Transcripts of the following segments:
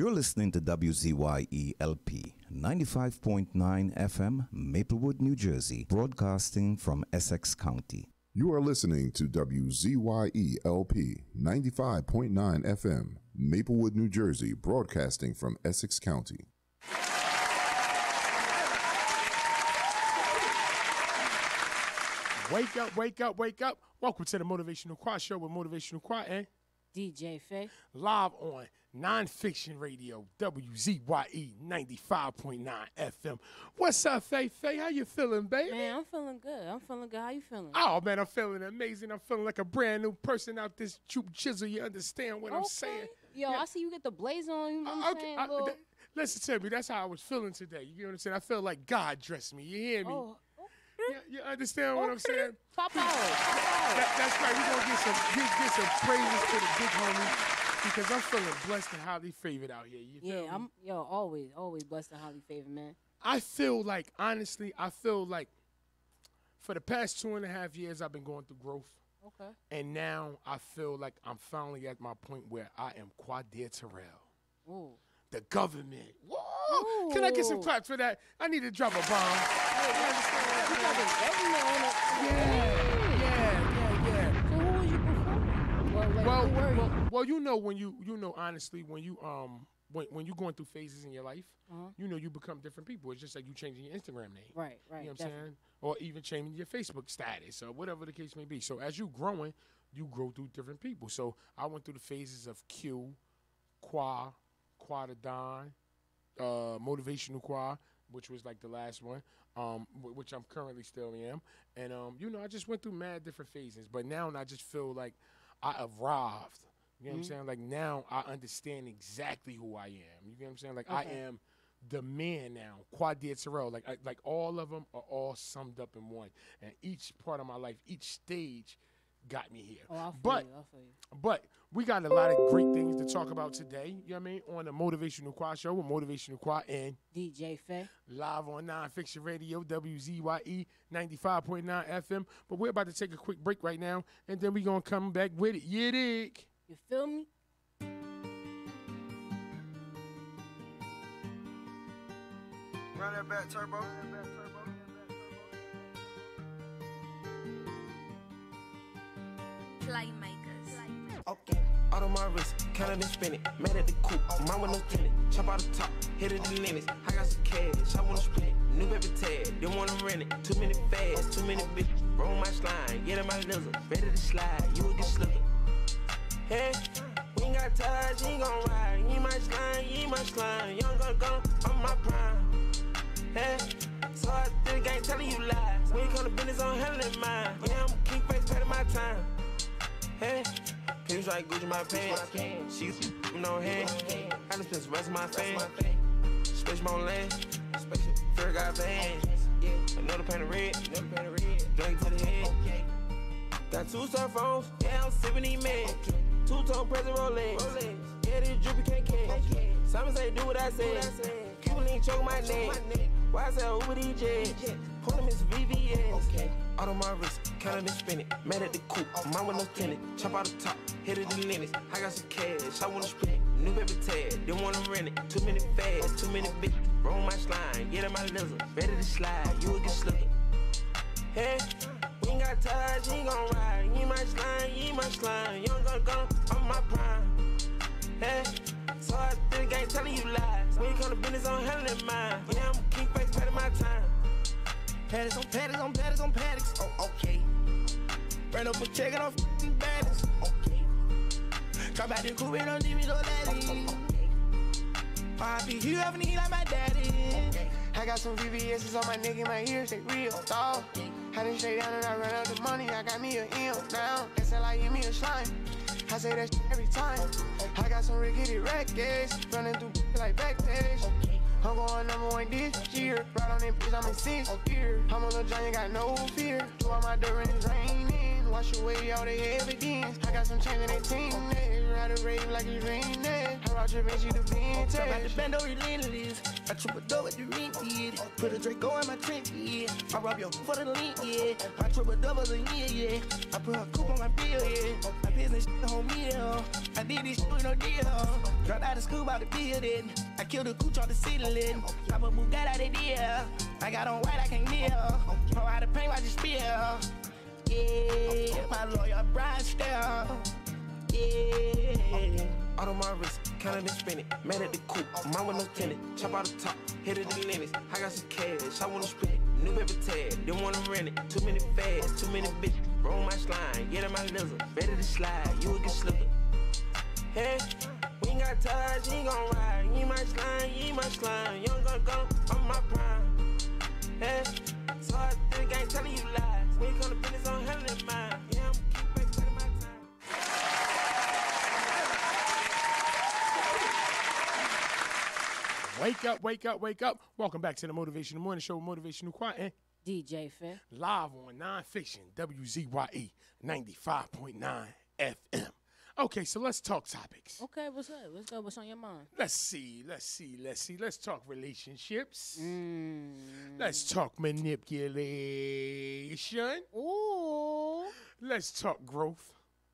You're listening to WZYE LP 95.9 FM, Maplewood, New Jersey, broadcasting from Essex County. You are listening to WZYE LP 95.9 FM, Maplewood, New Jersey, broadcasting from Essex County. Wake up, wake up, wake up. Welcome to the Motivational Choir Show with Motivational Choir and DJ Faye. Live on NonFiction Radio, WZYE 95.9 FM. What's up, Faye? Faye, how you feeling, baby? Man, I'm feeling good. How you feeling? Oh, man, I'm feeling amazing. I'm feeling like a brand new person out this Troop Chisel. You understand what I'm saying? Yo, yeah. I see you get the blaze on. You know what I'm saying? Listen to me. That's how I was feeling today. You know what I'm saying? I feel like God dressed me. You hear me? Oh. Yeah, you understand what I'm saying? Pop out. That's right. We're going to get some praises to the big homie because I'm feeling blessed and highly favored out here. You feel me? Always blessed and highly favored, man. I feel like, honestly, for the past 2.5 years, I've been going through growth. Okay. And now I feel like I'm finally at my point where I am Quadriterrell. Ooh. The government. Whoa! Can I get some claps for that? I need to drop a bomb. Yeah. So who was you before? Well, you know, honestly, when you're going through phases in your life, you become different people. It's just like you changing your Instagram name. Right. You know what I'm saying? Or even changing your Facebook status or whatever the case may be. So as you growing, you grow through different people. So I went through the phases of Q, Qua to Don, motivational choir, which was like the last one, which I'm currently still am. And, I just went through mad different phases. But now I just feel like I arrived. You know what I'm saying? Like now I understand exactly who I am. You know what I'm saying? Like I am the man now, Quadriterrell. Like all of them are all summed up in one. And each part of my life, each stage got me here. Oh, I'll feel you. But we got a lot of great things to talk about today, you know what I mean, on the Motivational Choir Show with Motivational Choir and DJ Faye. Live on NonFiction Radio, WZYE 95.9 FM. But we're about to take a quick break right now, and then we're going to come back with it. You dig? You feel me? Run that back, turbo. Playmakers. Okay, out of my wrist, counted and spin it. Mad at the coupe, mine with no tenant. Chop out the top, hit it the limits. I got some cash, I wanna split it. New baby tag, didn't wanna rent it. Too many fads, too many bitches. Roll my slime, get in my lizard. Ready to slide, you will get slipped. Hey, we ain't got ties, you ain't gon' ride. You ain't my slime, you ain't gonna go on my prime. Hey, so I think I ain't telling you lies. When you come to business, I'm handling mine. Yeah, I'm keep face paying my time. Hey, pins like Gucci my pants. She's no hand. I just spent the rest of my fans. Space my own land. Fear got bands. Another paint of red. Drink to the head. Got 2 cell phones. Yeah, I'm sipping these meds. 2-tone present Rolex. Yeah, this drippy can't catch. Simon say do what I say. Cuban ain't choke my neck. Why I say Uber DJ? Pull him his VVS. Out of my wrist, counted and spin it. Mad at the coupe, mine with no tenant. Chop out the top, hit it the limits. I got some cash, I wanna split it. New baby tag, didn't wanna rent it. Too many fads, too many bitches. Roll my slime, get in my lizard. Ready to slide, you will get slipped. Hey, we ain't got ties, you ain't gon' ride. You ain't my slime, you ain't gonna go on my prime. Hey, so I think I ain't telling you lies. When you come to business, I'm handling mine. Yeah, I'm keep face paying my time. Paddocks on paddocks. Oh, okay. Ran up a check and I'm f***ing baddies. Okay. Come out the coupe and don't leave me no daddy. R.I.P. you ever need like my daddy. Okay. I got some VVS's on my neck and my ears, they real dog. Had it straight down and I ran out the money. I got me a M now. SLI give me a slime. I say that shit every time. I got some rickety rackets running through like backpage. I'm going #1 this year. Right on that bitch, I'm in 6th gear. I'm a little giant, got no fear. Do all my dirt when it's raining. Wash away all the evidence. I got some change in that team. Ride rave like it's raining. Her out your bitch, you the vintage. Talk about the bando relentless. I triple double with the rent, yeah. Put a Draco in my trunk, yeah. I rob your for the link, yeah. I triple double a year, yeah. I put a coupe on my bill, yeah. My business on me, yeah. I did this shit with no deal. Dropped out of school by the building. I killed a cooch on the ceiling. Pop a Bugatti out of deal. I got on white, I can't kneel. Pour out the paint, watch it spill. Yeah, my lawyer, Brian Stell. Yeah. Out on my wrist, counted and spin it. Man at the coupe, mine with no tenant. Chop out the top, hit it the limits. I got some cash, I wanna spend it. New paper tag, didn't wanna rent it. Too many fads, too many bitches. Roll my slime, get in my lizard. Ready to slide, you a good slipper. Hey, we ain't got touch, you ain't gon' ride. You ain't my slime, you ain't my slime. You ain't gonna go on my prime. Hey, so I think I ain't telling you lies. When you come to business, I'm handling mine. Yeah, I'm keep it taking my time. Wake up, wake up, wake up. Welcome back to the Motivational Morning Show with Motivational Quiet. DJ Fair. Live on NonFiction, WZYE 95.9 FM. Okay, so let's talk topics. Okay, what's up? What's good? What's on your mind? Let's see. Let's talk relationships. Let's talk manipulation. Ooh. Let's talk growth.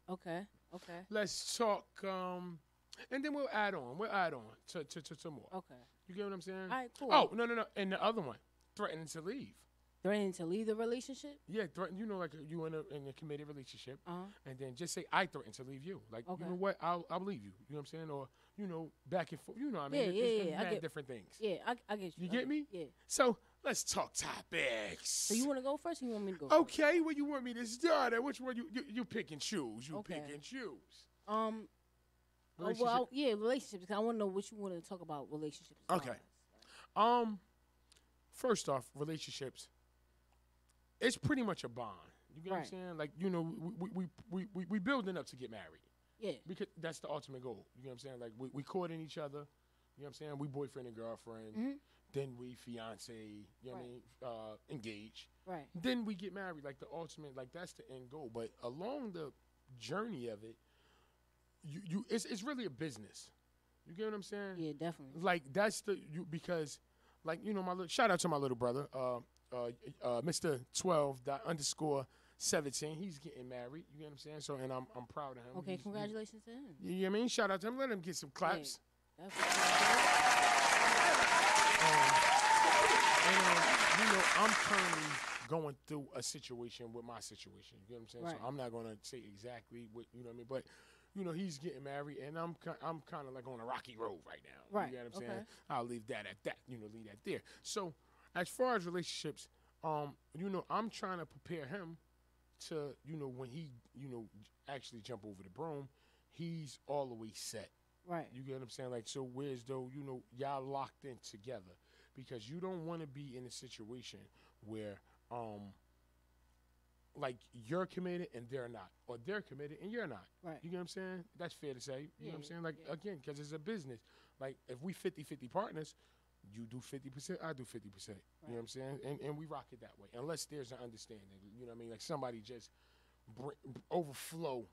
Okay. Let's talk, and then we'll add on. To more. Okay. You get what I'm saying? All right, cool. Oh, no. And the other one, threatening to leave. Threatening to leave the relationship? Yeah, threaten. You know, like you in a committed relationship, Uh-huh. and then just say, I threaten to leave you. Like, Okay. you know what? I'll leave you. You know what I'm saying? Or, you know, back and forth. You know what I mean? Yeah. It's I mad get different things. Yeah, I get you. You get me? Yeah. So let's talk topics. So you want to go first, or you want me to go first? Okay, well, you want me to start? Which one you pick and choose? You Okay. pick and choose. Well, yeah, relationships. 'Cause I want to know what you want to talk about relationships. Okay. First off, relationships. It's pretty much a bond. You get what I'm Right. saying? Like, you know, we building up to get married. Yeah. Because that's the ultimate goal. You know what I'm saying? Like, we courting each other. You know what I'm saying? We boyfriend and girlfriend. Mhm. Then we fiance. You know what I mean? Engaged. Right. Then we get married. Like, the ultimate, like, that's the end goal. But along the journey of it, it's really a business. You get what I'm saying? Yeah, definitely. Like, that's because, like, you know, shout out to my little brother, Mr. 12._17. He's getting married. You get what I'm saying? So, and I'm proud of him. Okay, congratulations to him. You know what I mean? Shout out to him. Let him get some claps. That's You know, I'm currently going through a situation with my situation. You know what I'm saying? Right. So I'm not gonna say exactly what, you know what I mean, but you know, he's getting married, and I'm kind of like on a rocky road right now. Right. You know what I'm saying? Okay. I'll leave that at that. You know, leave that there. So as far as relationships, you know, I'm trying to prepare him to, you know, when he, you know, actually jump over the broom, he's all the way set. right. You get what I'm saying? Like, so whereas though, you know, y'all locked in together, because you don't want to be in a situation where, like, you're committed and they're not, or they're committed and you're not. Right. You get what I'm saying? That's fair to say. You know what I'm saying? Like, yeah. again, because it's a business. Like, if we 50-50 partners, you do 50%, I do 50%. You know what I'm saying? And we rock it that way, unless there's an understanding. You know what I mean? Like, somebody just overflow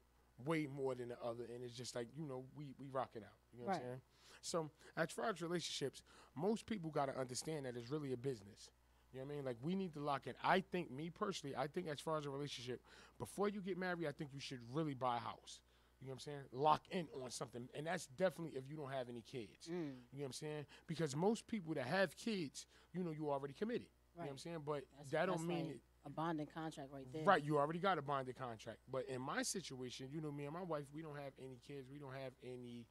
way more than the other, and it's just like, you know, we rock it out. You know what I'm saying? So as far as relationships, most people got to understand that it's really a business. You know what I mean? Like, we need to lock in. I think, me personally, I think as far as a relationship, before you get married, I think you should really buy a house. You know what I'm saying? Lock in on something. And that's definitely if you don't have any kids. You know what I'm saying? Because most people that have kids, you know, you already committed. You know what I'm saying? But that don't mean like a bonding contract right there. Right, you already got a bonded contract. But in my situation, you know, me and my wife, we don't have any kids. We don't have any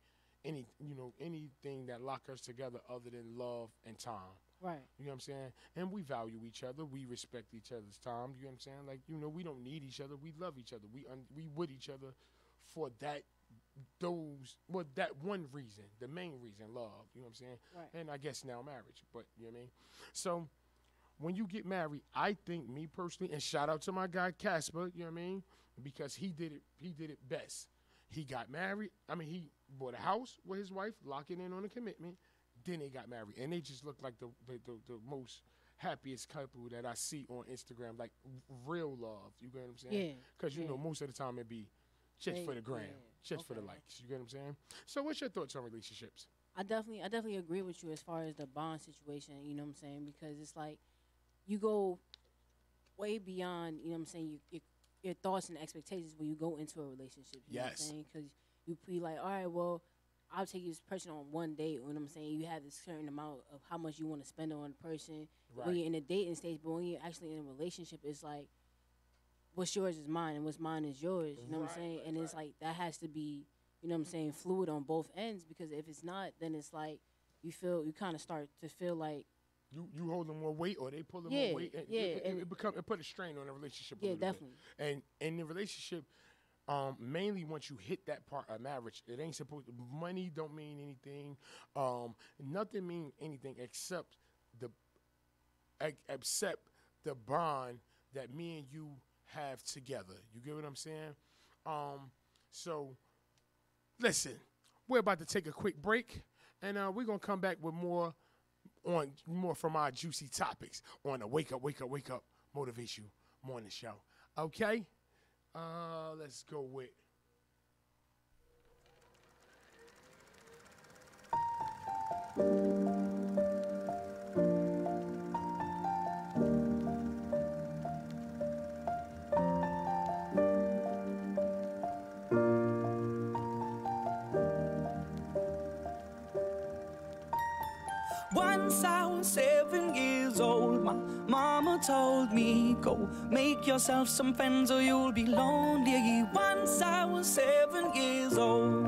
you know, anything that lock us together other than love and time. Right. You know what I'm saying? And we value each other. We respect each other's time. You know what I'm saying? Like, you know, we don't need each other. We love each other. We with each other for that one reason, the main reason, love. You know what I'm saying? Right. And I guess now marriage. But you know what I mean? So when you get married, I think, me personally, and shout out to my guy Casper, you know what I mean? Because he did it best. He got married. I mean, he bought a house with his wife, locking in on a commitment. Then they got married, and they just look like the most happiest couple that I see on Instagram, like real love. You get what I'm saying? Yeah. Because you know, most of the time it be Just for the gram. Just for the likes. You get what I'm saying? So what's your thoughts on relationships? I definitely agree with you as far as the bond situation, you know what I'm saying? Because it's like you go way beyond, you know what I'm saying, your thoughts and expectations when you go into a relationship. You know what I'm saying? Because you be like, all right, well, I'll take this person on one date. You know what I'm saying? You have this certain amount of how much you want to spend on a person when you're in a dating stage. But when you're actually in a relationship, it's like, what's yours is mine and what's mine is yours. You know what I'm saying? And it's like that has to be, you know what I'm saying, fluid on both ends, because if it's not, then it's like you kind of start to feel like you holding more weight or they pulling more weight. And it put a strain on the relationship a little definitely. bit. And in the relationship, mainly once you hit that part of marriage, it ain't supposed to, money don't mean anything. Nothing mean anything except the bond that me and you have together. You get what I'm saying? So listen, we're about to take a quick break, and we're gonna come back with more from our juicy topics on the Wake Up Motivation Morning Show. Okay? Let's go with Once I was 7 years old, my mama told me, go make yourself some friends or you'll be lonely. Once I was 7 years old.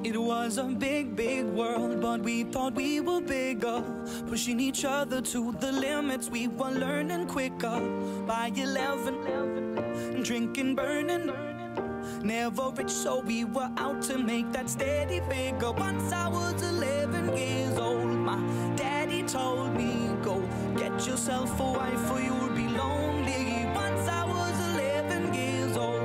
It was a big, big world, but we thought we were bigger, pushing each other to the limits. We were learning quicker. By 11, drinking, burning. Never rich, so we were out to make that steady figure. Once I was 11 years old, my daddy told me, go get yourself a wife or you'll be lonely. Once I was 11 years old.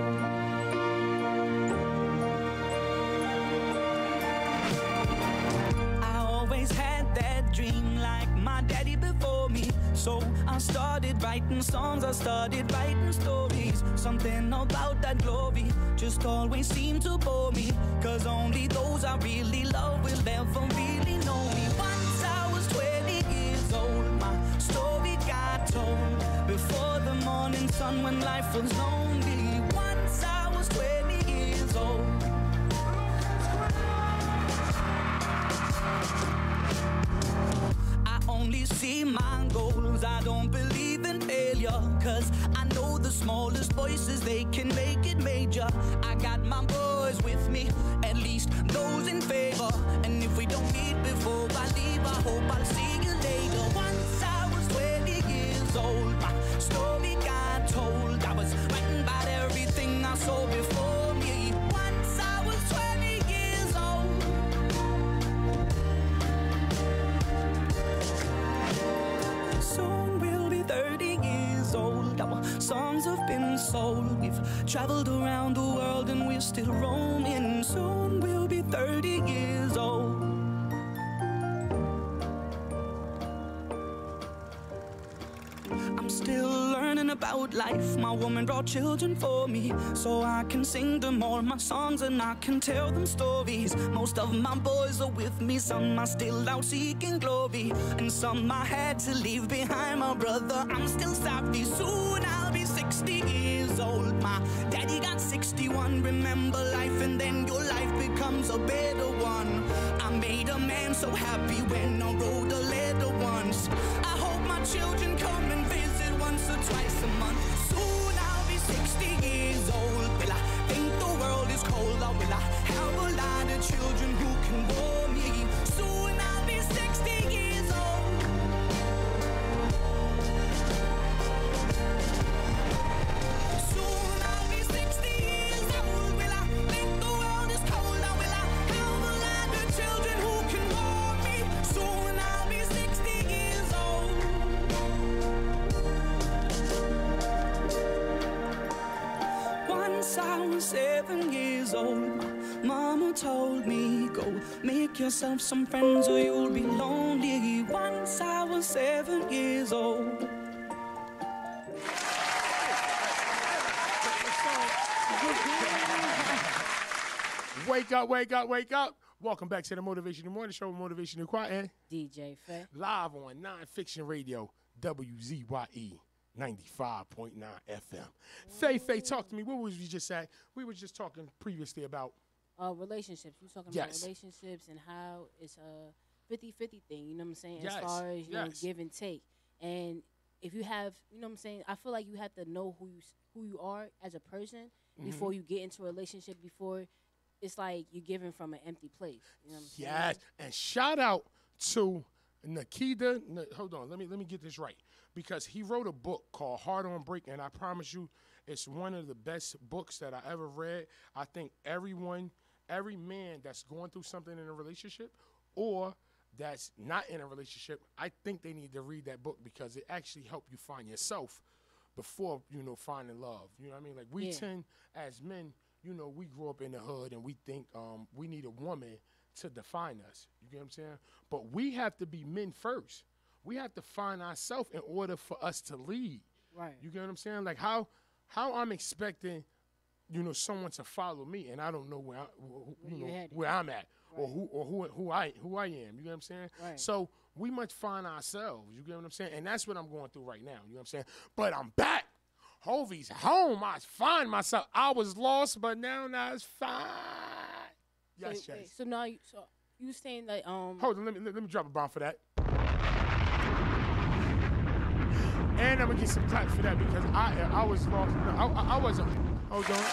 I always had that dream like my daddy before me. So I started writing songs, I started writing stories. Something about that glory just always seemed to bore me, 'cause only those I really love will ever really know me. Once I was 20 years old, my story got told before the morning sun when life was lonely. Once I was 20 years old. I only see my goals, I don't believe in failure, 'cause I know the smallest voices, they can make it major. I got my boys with me, at least those in favor. And if we don't meet before I leave, I hope I'll see you later. Once I was 20 years old, my story got told. I was writing about everything I saw before me. Once I was 20 years old. Soon we'll be 30 years old. Our songs have been sold. We've traveled around the world and we're still roaming. Soon we'll be 30 years old. I'm still learning about life. My woman brought children for me, so I can sing them all my songs and I can tell them stories. Most of my boys are with me, some are still out seeking glory, and some I had to leave behind. My brother, I'm still sorry. Soon I'll be 60 years old. My daddy got 61. Remember life and then your life becomes a better one. I made a man so happy when I wrote a letter once. I hope my children come and visit once or twice a month. Soon I'll be 60 years old. Will I think the world is cold, or will I have a lot of children who can warm me? Soon I'll be 60 years old. Soon I'll be 60 years old. Will I think the world is cold, or will I have a lot of children who can warm me? Soon I'll be 60 years old. Once I was 7 years old, my mama told me, go make yourself some friends or you'll be lonely. Once I was 7 years old. Wake up, wake up, wake up. Welcome back to the Motivational Morning Show, Motivational Choir, and DJ Faye. live on NonFiction Radio, WZYE 95.9 FM. Faye, talk to me. What was we just saying? We were just talking previously about Relationships. You talking about relationships and how it's a 50-50 thing, you know what I'm saying? Yes. As far as, you know, Yes. give and take. And if you have, you know what I'm saying, I feel like you have to know who you are as a person before you get into a relationship, before it's like you're giving from an empty place. You know what I'm saying? yes. And shout out to Nikita. Hold on, let me get this right, because he wrote a book called Heart on Break, and I promise you, it's one of the best books that I ever read. I think every man that's going through something in a relationship or that's not in a relationship, I think they need to read that book, because it actually helps you find yourself before, you know, finding love. You know what I mean? Like we tend, as men, you know, we grew up in the hood and we think we need a woman to define us. You get what I'm saying? But we have to be men first. We have to find ourselves in order for us to lead. Right. You get what I'm saying? Like how I'm expecting, you know, someone to follow me, and I don't know where I'm at, right, or who I am. You get what I'm saying? Right. So we must find ourselves. You get what I'm saying? And that's what I'm going through right now. You know what I'm saying? But I'm back. Hovey's home. I find myself. I was lost, but now it's fine. Yes, so, yes. So now you saying that Hold on, let me drop a bomb for that. And I'm gonna get some claps for that, because I was lost. I wasn't. Hold on.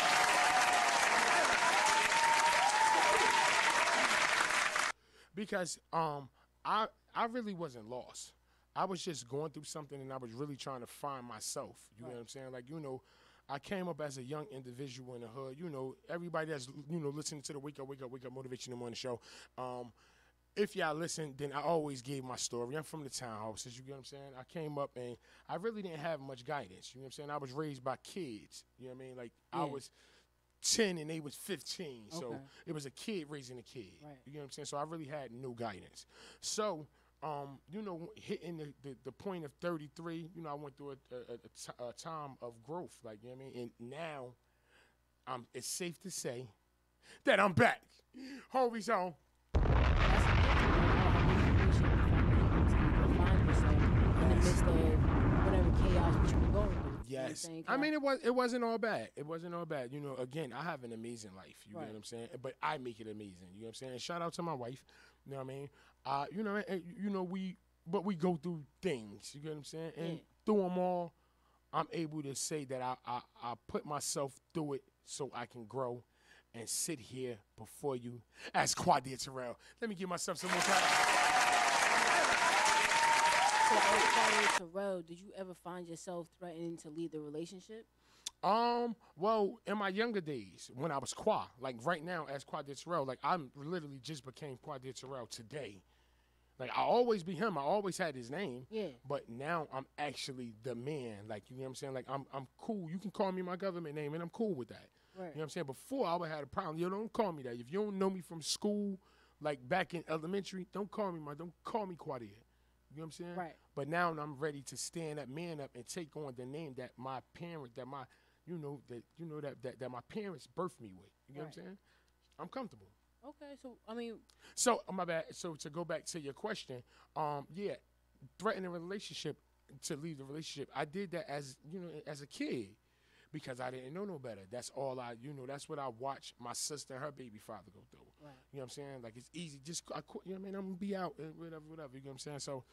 Because I really wasn't lost. I was just going through something, and I was really trying to find myself. You know what I'm saying? Like, you know, I came up as a young individual in the hood. You know, everybody that's, you know, listening to the Wake Up Motivational Morning Show. If y'all listen, then I always gave my story. I'm from the townhouses, you get what I'm saying? I came up and I really didn't have much guidance, you know what I'm saying? I was raised by kids, you know what I mean? Like, I was 10 and they was 15, so it was a kid raising a kid, you know what I'm saying? So I really had no guidance. So, you know, hitting the point of 33, you know, I went through a time of growth, like, you know what I mean? And now, it's safe to say that I'm back. Hovey's home. In the midst of whatever chaos that you were going through. Yes. You know I mean, it wasn't all bad. It wasn't all bad. You know, again, I have an amazing life. You know what I'm saying? But I make it amazing. You know what I'm saying? And shout out to my wife. You know what I mean? You know, and, you know, we go through things. You get what I'm saying? And through them all, I'm able to say that I put myself through it so I can grow and sit here before you as Quadia Terrell. Let me give myself some more time. So, Quadia Terrell, did you ever find yourself threatening to leave the relationship? Well, in my younger days, when I was Qua, like right now as Quadia Terrell, like I'm literally just became Quadia Terrell today. Like I always be him. I always had his name. Yeah. But now I'm actually the man. Like, you know what I'm saying? Like I'm cool. You can call me my government name and I'm cool with that. Right. You know what I'm saying? Before I would have a problem. Yo, don't call me that. If you don't know me from school, like back in elementary, don't call me Quadia. You know what I'm saying? Right. But now I'm ready to stand up, man up, and take on the name that my parents, that my parents birthed me with. You know what I'm saying? I'm comfortable. Okay, so I mean. So my bad. So to go back to your question, threatening a relationship to leave the relationship. I did that as a kid, because I didn't know no better. That's all that's what I watched my sister and her baby father go through. Right. You know what I'm saying? Like, it's easy. Just, you know what I mean? I'm going to be out and whatever. You know what I'm saying? So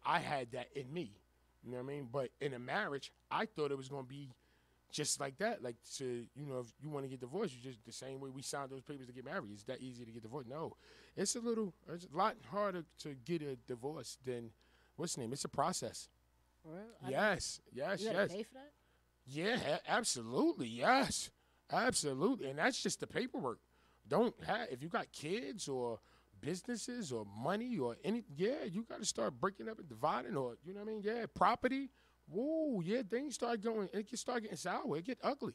I had that in me. You know what I mean? But in a marriage, I thought it was going to be just like that. Like, if you want to get divorced, you just the same way we signed those papers to get married. It's that easy to get divorced. No. It's a lot harder to get a divorce than, what's the name? It's a process. For real? Yes. You gotta pay for that? Yeah, absolutely, yes, absolutely, and that's just the paperwork. If you got kids or businesses or money or you got to start breaking up and dividing, or you know what I mean? Yeah, property. Whoa, yeah, things start going. It can start getting sour. It get ugly.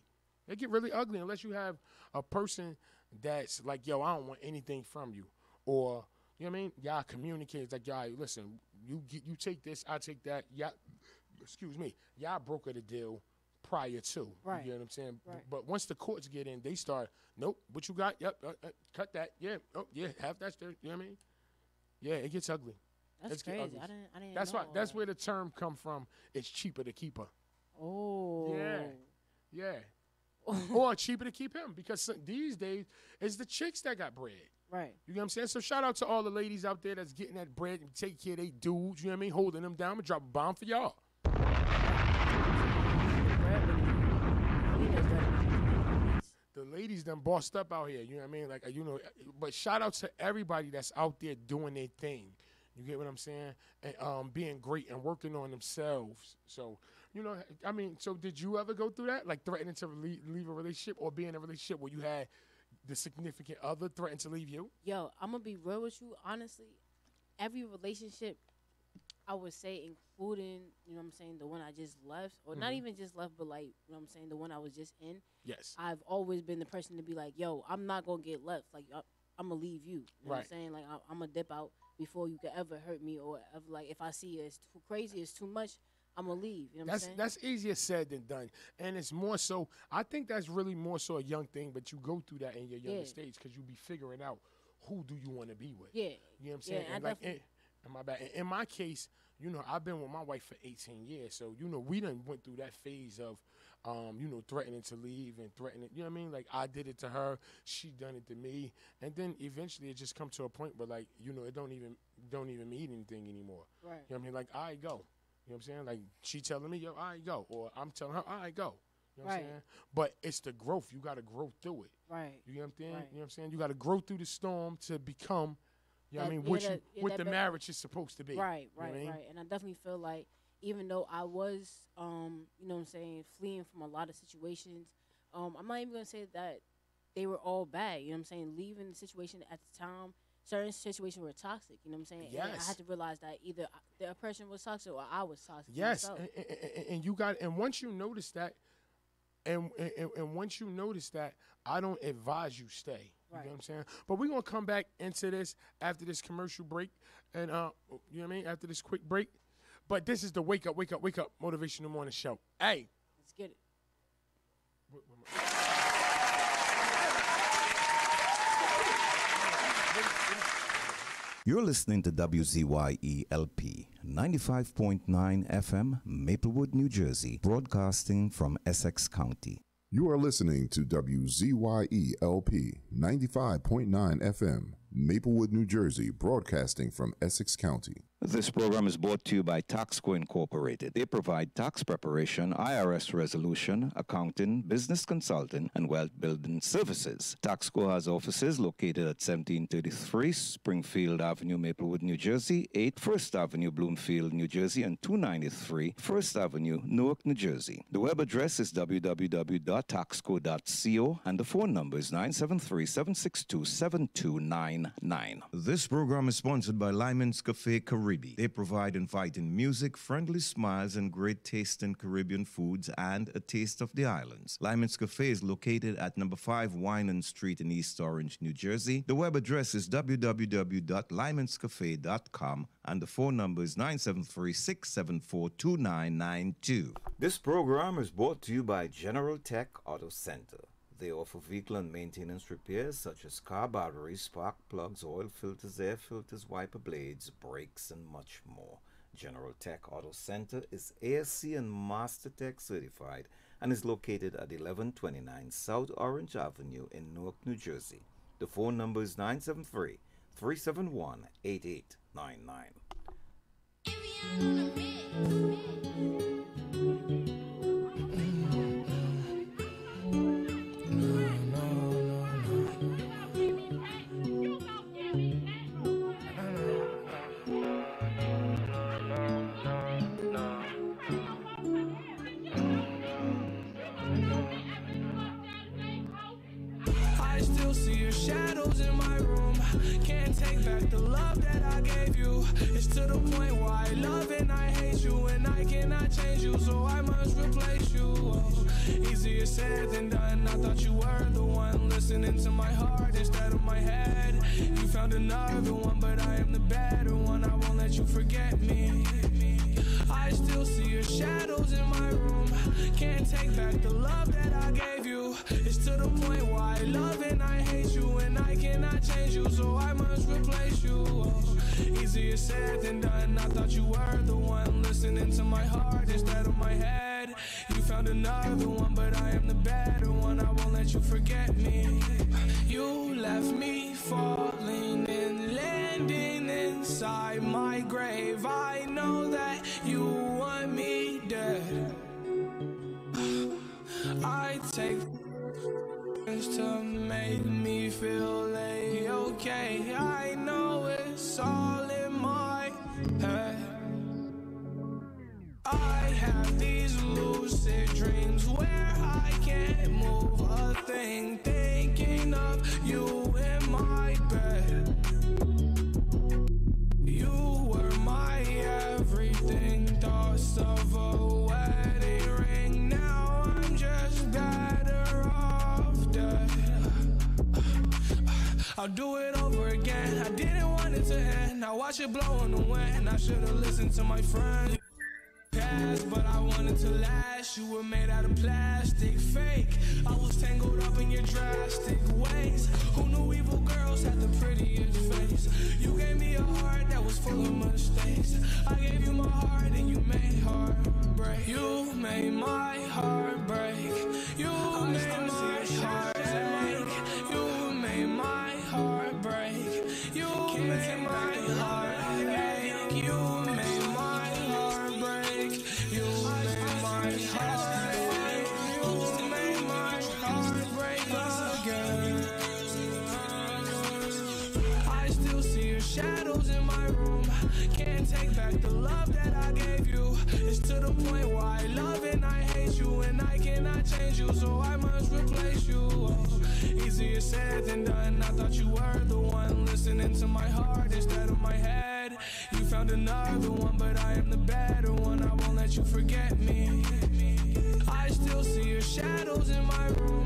It get really ugly unless you have a person that's like, yo, I don't want anything from you, or you know what I mean? Y'all communicate. It's like, y'all, listen, you take this, I take that. Y'all, excuse me, y'all broker the deal prior to. Right. You know what I'm saying? Right. But once the courts get in, they start, nope, what you got? Yep, cut that. Yeah, oh, yeah, have that. You know what I mean? Yeah, it gets ugly. That's crazy. I didn't That's know why. all That's that. where the term come from. It's cheaper to keep her. Oh. Yeah. Or cheaper to keep him, because these days it's the chicks that got bread. Right. You know what I'm saying? So shout out to all the ladies out there that's getting that bread and take care of they dudes, you know what I mean? Holding them down and drop a bomb for y'all. The ladies done bossed up out here, you know what I mean? Like, you know, but shout out to everybody that's out there doing their thing. You get what I'm saying? And being great and working on themselves. So, you know, I mean, so did you ever go through that? Like threatening to leave a relationship, or be in a relationship where you had the significant other threaten to leave you? Yo, I'm going to be real with you. Honestly, every relationship, I would say, including, you know what I'm saying, the one I just left, or not even just left, but like, you know what I'm saying, the one I was just in. Yes. I've always been the person to be like, yo, I'm not going to get left. Like, I'm going to leave you. You know what I'm saying? Like, I'm going to dip out before you could ever hurt me, or ever, like, if I see it's too crazy, it's too much, I'm going to leave. You know what I'm saying? That's easier said than done. And it's more so, I think that's really more so a young thing, but you go through that in your younger stage because you be figuring out who do you want to be with. Yeah. You know what I'm saying? Yeah, and like, in my case, you know, I've been with my wife for 18 years. So, you know, we done went through that phase of, you know, threatening to leave and threatening, you know what I mean? Like, I did it to her, she done it to me. And then eventually it just come to a point where, like, you know, it don't even mean anything anymore. Right. You know what I mean? Like, I go. You know what I'm saying? Like, she telling me, yo, I go. Or I'm telling her, I go. You know what I'm saying? But it's the growth. You got to grow through it. Right. You know what I'm saying? Right. You know what I'm saying? You got to grow through the storm to become, you know what I mean, what the marriage is supposed to be. Right, you know what I mean? right. And I definitely feel like, even though I was, you know what I'm saying, fleeing from a lot of situations, I'm not even going to say that they were all bad. You know what I'm saying? Leaving the situation at the time, certain situations were toxic. You know what I'm saying? Yes. And I had to realize that either the person was toxic or I was toxic. Yes. Myself. And you got, and once you notice that, and once you notice that, I don't advise you stay. You know what I'm saying? But we're going to come back into this after this commercial break. And, you know what I mean? After this quick break. But this is the Wake Up Motivational Morning Show. Hey. Let's get it. You're listening to WZYE LP 95.9 FM, Maplewood, New Jersey, broadcasting from Essex County. You are listening to WZYE LP 95.9 FM, Maplewood, New Jersey, broadcasting from Essex County. This program is brought to you by Taxco Incorporated. They provide tax preparation, IRS resolution, accounting, business consulting, and wealth building services. Taxco has offices located at 1733 Springfield Avenue, Maplewood, New Jersey, 8 First Avenue, Bloomfield, New Jersey, and 293 First Avenue, Newark, New Jersey. The web address is www.taxco.co, and the phone number is 973-762-7299. This program is sponsored by Lyman's Cafe Caribbean. They provide inviting music, friendly smiles, and great tasting Caribbean foods and a taste of the islands. Lyman's Cafe is located at number 5 Winan Street in East Orange, New Jersey. The web address is www.lymanscafe.com, and the phone number is 973-674-2992. This program is brought to you by General Tech Auto Center. They offer vehicle and maintenance repairs such as car batteries, spark plugs, oil filters, air filters, wiper blades, brakes, and much more. General Tech Auto Center is ASC and Master Tech certified and is located at 1129 South Orange Avenue in Newark, New Jersey. The phone number is 973-371-8899. I still see your shadows in my room. Can't take back the love that I gave you. It's to the point where I love and I hate you, and I cannot change you, so I must replace you. Oh, easier said than done. I thought you were the one listening to my heart instead of my head. You found another one, but I am the better one. I won't let you forget me. I I still see your shadows in my room. Can't take back the love that I gave you. It's to the point where I love and I hate you, and I cannot change you, so I must replace you. Oh, easier said than done. I thought you were the one listening to my heart instead of my head. You found another one, but I am the better one. I won't let you forget me. You left me falling and landing inside my grave. I know that you want me dead. I take to make me feel okay. I know it's all in my head. I have these lucid dreams where I can't move a thing, thinking of you in my bed. You were my everything, thoughts of a wedding ring. Now I'm just better off dead. I'll do it over again. I didn't want it to end. Now watch it blow in the wind. I should've listened to my friends. But I wanted to last. You were made out of plastic, fake. I was tangled up in your drastic ways. Who knew evil girls had the prettiest face? You gave me a heart that was full of mistakes. I gave you my heart and you made heartbreak. You made my heart break. You made my heart break. You made my heart break. You made my heart break. You made my heart break. You made my heart break again. I still see your shadows in my room. Can't take back the love that I gave you. It's to the point where I love and I hate you, and I cannot change you, so I must replace you. Oh, easier said than done. I thought you were the one listening to my heart instead of my head. You found another one, but I am the better one. I won't let you forget me. I still see your shadows in my room.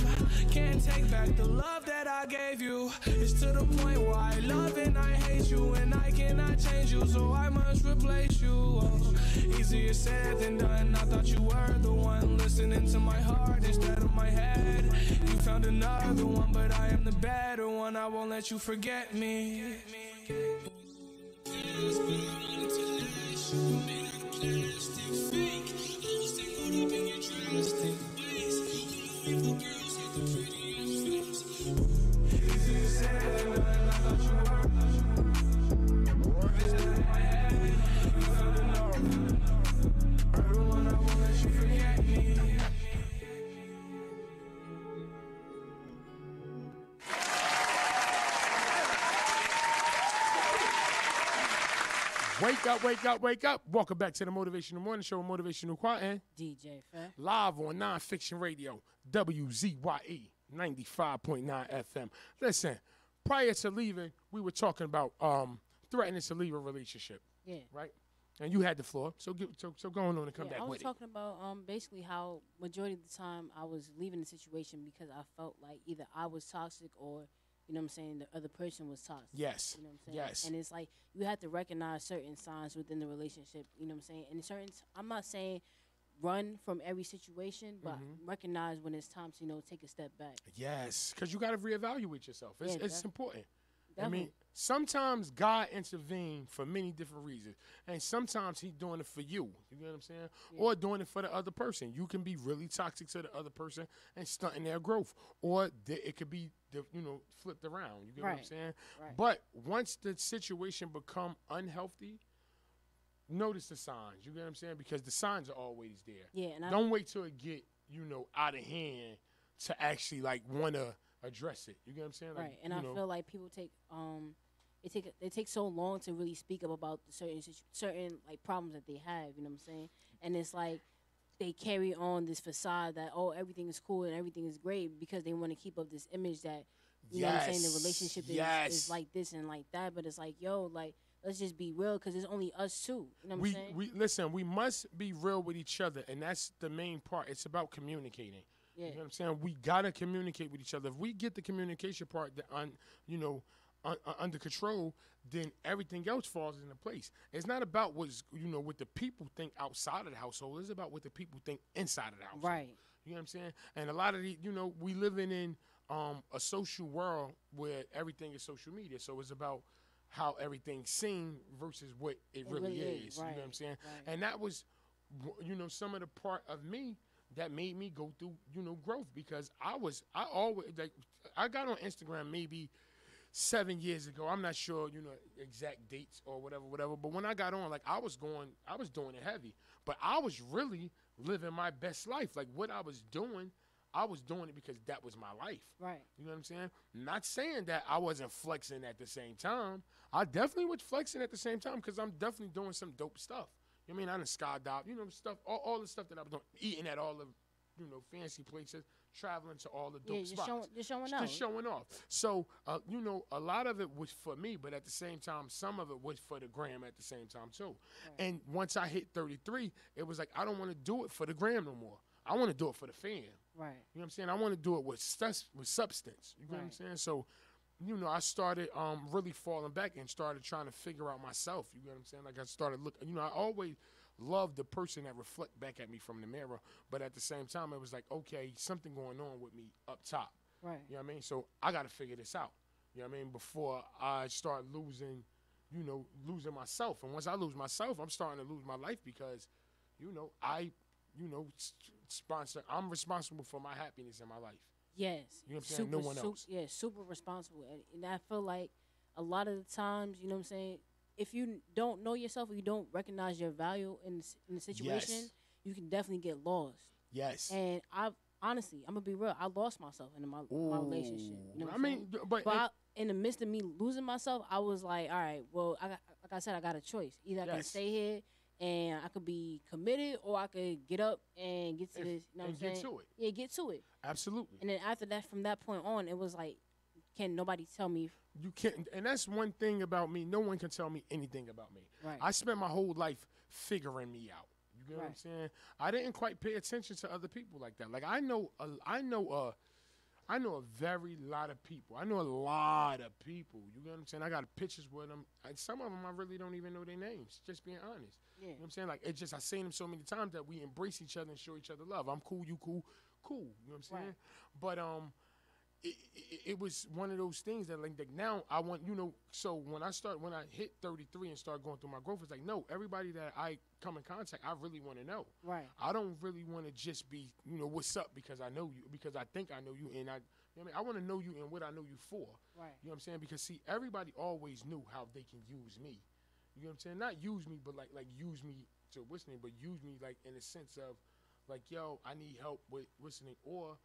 Can't take back the love that I gave you. It's to the point where I love and I hate you, and I cannot change you, so I must replace you. Oh, easier said than done. I thought you were the one listening to my heart instead of my head. You found another one, but I am the better one. I won't let you forget me. Wake up, wake up, wake up. Welcome back to the Motivational Morning Show, Motivational Quad, DJ Fat. live on NonFiction Radio, WZYE 95.9 FM. Listen, prior to leaving, we were talking about threatening to leave a relationship. Yeah. Right? And you had the floor, so going on and come back I was with it. talking about basically how majority of the time I was leaving the situation because I felt like either I was toxic or, you know what I'm saying, the other person was toxic. Yes. You know what I'm saying? Yes. And it's like you have to recognize certain signs within the relationship, you know what I'm saying? And I'm not saying run from every situation, but recognize when it's time to, you know, take a step back. Yes, because you got to reevaluate yourself. It's important. Definitely. I mean, sometimes God intervenes for many different reasons, and sometimes He's doing it for you. You know what I'm saying? Yeah. Or doing it for the other person. You can be really toxic to the other person and stunting their growth, or it could be, flipped around. You get what I'm saying? Right. But once the situation become unhealthy, notice the signs. You get what I'm saying? Because the signs are always there. Yeah. And don't wait till it get out of hand to actually want to address it. You get what I'm saying? Right. And I feel like people take they take so long to really speak up about certain like problems that they have, you know what I'm saying? And it's like they carry on this facade that everything is cool and everything is great because they want to keep up this image that you know what I'm saying, the relationship is like this and like that, but it's like, let's just be real because it's only us two. You know what I'm saying? Listen, we must be real with each other, and that's the main part. It's about communicating. Yeah. You know what I'm saying? We got to communicate with each other. If we get the communication part under control, then everything else falls into place. It's not about what the people think outside of the household. It's about what the people think inside of the household. Right. You know what I'm saying? And a lot of we living in a social world where everything is social media. So it's about how everything's seen versus what it really is. Right. You know what I'm saying? Right. And that was, some of the part of me that made me go through, growth, because I got on Instagram maybe 7 years ago. I'm not sure, exact dates or whatever. But when I got on, I was doing it heavy. But I was really living my best life. Like, what I was doing it because that was my life. Right. You know what I'm saying? Not saying that I wasn't flexing at the same time. I definitely was flexing at the same time because I'm definitely doing some dope stuff. You know what I mean? I done skydived, stuff, all the stuff that I was doing, eating at all the, fancy places, traveling to all the dope spots. Just showing off. Just showing off. So, a lot of it was for me, but at the same time, some of it was for the gram at the same time, too. Right. And once I hit 33, it was like, I don't want to do it for the gram no more. I want to do it for the fan. Right. You know what I'm saying? I want to do it with substance. You know what I'm saying? So, I started really falling back and started trying to figure out myself. You know what I'm saying? Like, I started looking. I always loved the person that reflect back at me from the mirror. But at the same time, it was like, okay, something going on with me up top. Right. You know what I mean? So I got to figure this out. You know what I mean? Before I start losing myself. And once I lose myself, I'm starting to lose my life because, I'm responsible for my happiness in my life. Yes. You know what I'm saying? No one else. Yeah, super responsible. And I feel like a lot of the times, you know what I'm saying, if you don't know yourself or you don't recognize your value in the situation, you can definitely get lost. Yes. And honestly, I'm going to be real, I lost myself in my relationship. You know what I'm saying? But in the midst of me losing myself, I was like, all right, well, like I said, I got a choice. Either I can stay here and I could be committed, or I could get up and get to this. You know what I'm saying? Get to it. Yeah, get to it. Absolutely. And then after that, from that point on, it was like, can nobody tell me? You can't. And that's one thing about me. No one can tell me anything about me. Right. I spent my whole life figuring me out. You get what I'm saying? I didn't quite pay attention to other people like that. Like, I know a very lot of people. I know a lot of people. You get what I'm saying? I got pictures with them. And some of them I really don't even know their names, just being honest. Yeah. You know what I'm saying? Like, it's just, I've seen them so many times that we embrace each other and show each other love. I'm cool, you cool, cool. You know what I'm saying? Right. But it was one of those things that, like now I want, so when I hit 33 and start going through my growth, it's like, no, everybody that I come in contact, I really want to know. Right. I don't really want to just be, what's up because I know you, because I think I know you, and I want to know you and what I know you for. Right. You know what I'm saying? Because, see, everybody always knew how they can use me. You know what I'm saying? Not use me, but like use me to listening, but use me like in the sense of like, yo, I need help with listening, or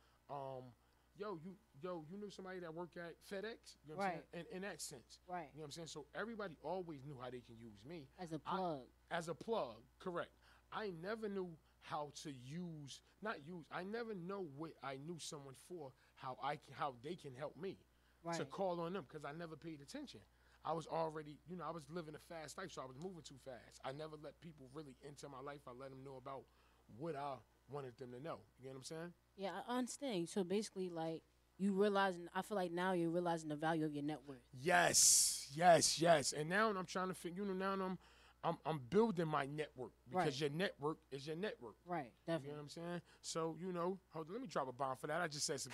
yo, you know somebody that work at FedEx? You know what I'm saying? In that sense. Right. You know what I'm saying? So everybody always knew how they can use me. As a plug. As a plug, correct. I never knew how to I never know what I knew someone for, how they can help me. Right. To call on them, because I never paid attention. I was already, I was living a fast life, so I was moving too fast. I never let people really into my life. I let them know about what I wanted them to know. You know what I'm saying? Yeah, I understand. So basically, like, I feel like now you're realizing the value of your net worth. Yes. And now I'm trying to figure, I'm building my network, because your network is your network. Right, definitely. You know what I'm saying? So, hold on, let me drop a bomb for that. I just said some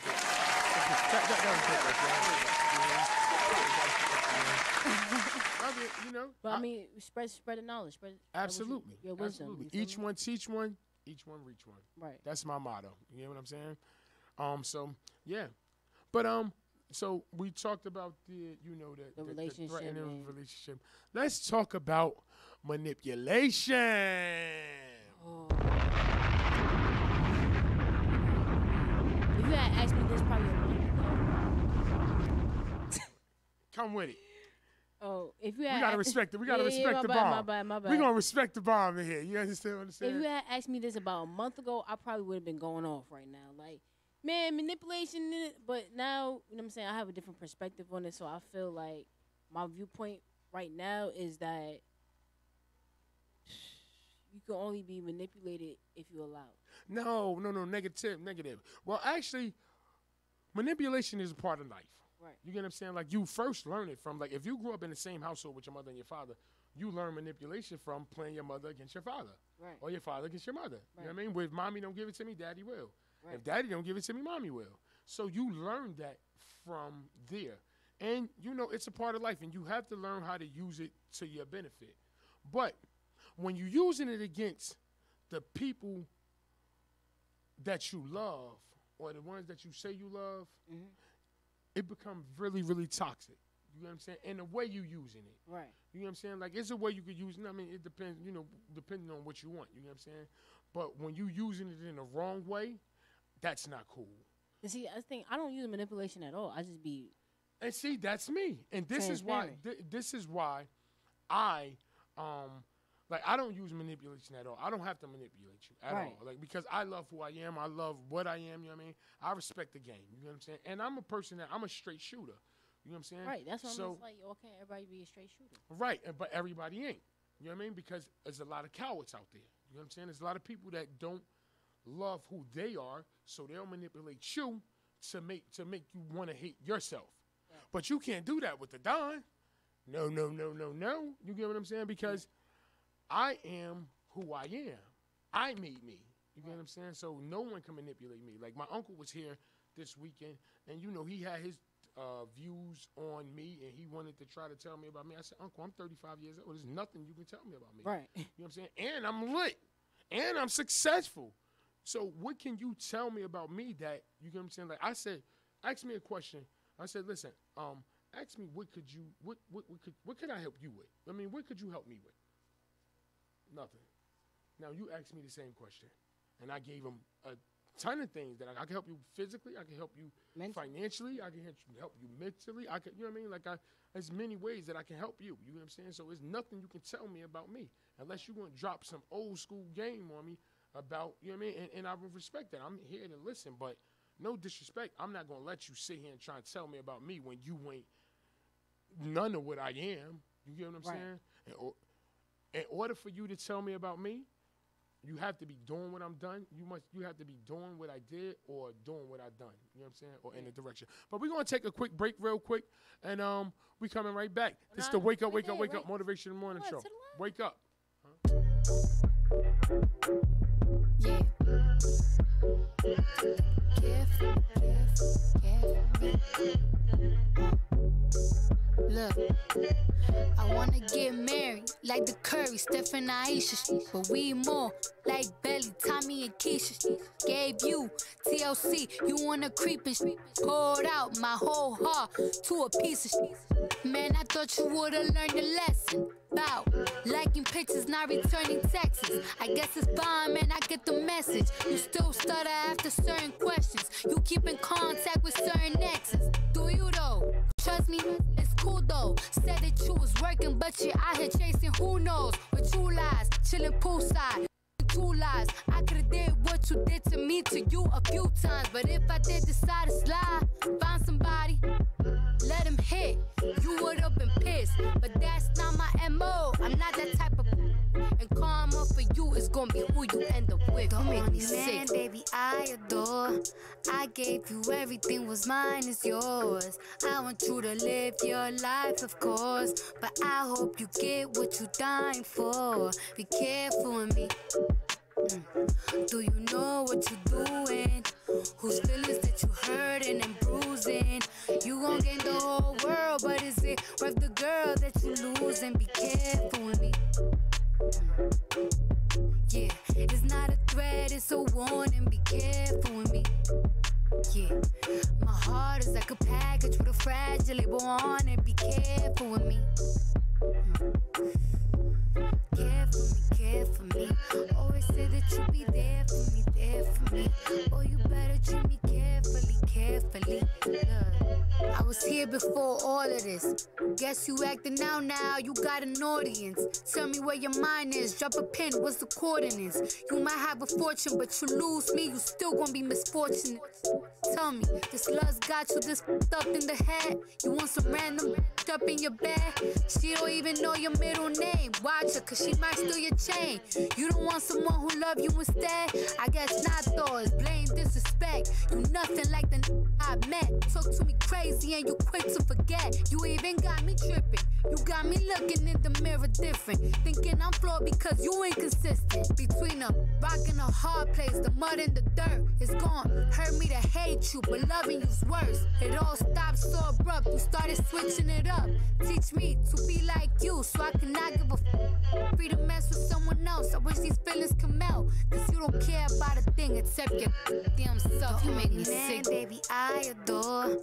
But I mean, spread the knowledge. Absolutely. Your wisdom. Absolutely. Each one teach one, each one reach one. Right. That's my motto. You know what I'm saying? So yeah. But so we talked about the relationship. The threatening relationship. Let's talk about manipulation. Oh. If you had asked me this probably a month ago. Come with it. Oh, if you had, we gotta respect it. We gotta respect the bomb. My bad. We gonna respect the bomb in here. You understand what I'm saying? If you had asked me this about a month ago, I probably would have been going off right now. Like, man, manipulation. But now, you know what I'm saying, I have a different perspective on it. So I feel like my viewpoint right now is that you can only be manipulated if you allow it. No. Negative. Well, actually, manipulation is a part of life. Right. You get what I'm saying? Like, you first learn it from, like, if you grew up in the same household with your mother and your father, you learn manipulation from playing your mother against your father. Right. Or your father against your mother. Right. You know what I mean? If mommy don't give it to me, daddy will. Right. If daddy don't give it to me, mommy will. So you learn that from there. And, you know, it's a part of life, and you have to learn how to use it to your benefit. But when you're using it against the people that you love or the ones that you say you love, it becomes really, really toxic. You know what I'm saying? And the way you using it. Right. You know what I'm saying? Like, it's a way you could use it. I mean, it depends, you know, depending on what you want. You know what I'm saying? But when you using it in the wrong way, that's not cool. And see, I don't use manipulation at all. I just be. And see, that's me. And this is why. This is why I don't use manipulation at all. I don't have to manipulate you at all. Like, because I love who I am. I love what I am. You know what I mean? I respect the game. You know what I'm saying? And I'm a person I'm a straight shooter. You know what I'm saying? Right. That's why I'm just like, okay, everybody be a straight shooter. Right. But everybody ain't. You know what I mean? Because there's a lot of cowards out there. You know what I'm saying? There's a lot of people that don't love who they are, so they'll manipulate you to make you want to hate yourself. Right. But you can't do that with the Don. No. You get what I'm saying? Because I am who I am. I made me. You get what I'm saying? So no one can manipulate me. Like, my uncle was here this weekend, and, you know, he had his views on me, and he wanted to try to tell me about me. I said, Uncle, I'm 35 years old. There's nothing you can tell me about me. Right. You know what I'm saying? And I'm lit. And I'm successful. So what can you tell me about me that, you get what I'm saying? Like, I said, ask me a question. I said, listen, ask me what could I help you with? I mean, what could you help me with? Nothing. Now you ask me the same question. And I gave him a ton of things that I can help you physically, I can help you financially, I can help you mentally, I can, you know what I mean? Like, there's many ways that I can help you. You know what I'm saying? So there's nothing you can tell me about me unless you're gonna drop some old school game on me about, you know what I mean? And I would respect that. I'm here to listen, but no disrespect. I'm not gonna let you sit here and try and tell me about me when you ain't none of what I am. You get what I'm saying? In order for you to tell me about me, you have to be doing what I'm done. You have to be doing what I did or doing what I've done. You know what I'm saying? Or in a direction. But we're gonna take a quick break real quick, and we coming right back. This is the Wake Up Motivation Morning Show. Wake up. Yeah. Look, I wanna get married like the Curry, Steph and Aisha, but we more like Belly, Tommy and Keisha. Gave you TLC, you wanna creep and poured out my whole heart to a piece of shit. Man, I thought you would've learned a lesson about liking pictures, not returning texts. I guess it's fine, man, I get the message. You still stutter after certain questions. You keep in contact with certain exes. Do you though? Trust me, it's cool though. Said that you was working, but you're out here chasing who knows. With 2 lies, chilling poolside. 2 lies, I could've did what you did to me to you a few times. But if I did decide to slide, find somebody, let him hit, you would've been pissed. But that's not my MO, I'm not that type of. And karma for you is gonna be who you end up with. Don't make me sick. Baby, I adore. I gave you everything, was mine is yours. I want you to live your life, of course. But I hope you get what you're dying for. Be careful with me. Do you know what you're doing? Whose feelings that you hurting and bruising? You gon' gain the whole world, but is it worth the girl that you losing? Be careful with me. Yeah, it's not a threat, it's a warning. Be careful with me. Yeah, my heart is like a package with a fragile label on it. Be careful with me. Care for me. Always say that you'll be there for me. Oh, you better treat me carefully. Look, I was here before all of this. Guess you acting out now, you got an audience. Tell me where your mind is, drop a pin, what's the coordinates? You might have a fortune, but you lose me, you still gonna be misfortunate. Tell me, this love's got you this up in the head. You want some random up in your bed. She don't even know your middle name. Watch her, cause she might steal your chain. You don't want someone who love you instead? I guess not though, it's blame, disrespect. respect. You nothing like the I met. Talk to me crazy and you quick to forget. You even got me tripping. You got me looking in the mirror different. Thinking I'm flawed because you inconsistent. Between a rock and a hard place, the mud and the dirt is gone. Hurt me to hate you, but loving you's worse. It all stopped so abrupt. You started switching it up. Teach me to be like you, so I cannot give a free to mess with someone else. I wish these feelings could melt, cause you don't care about a thing except your damn self. You make me sick, baby, I adore.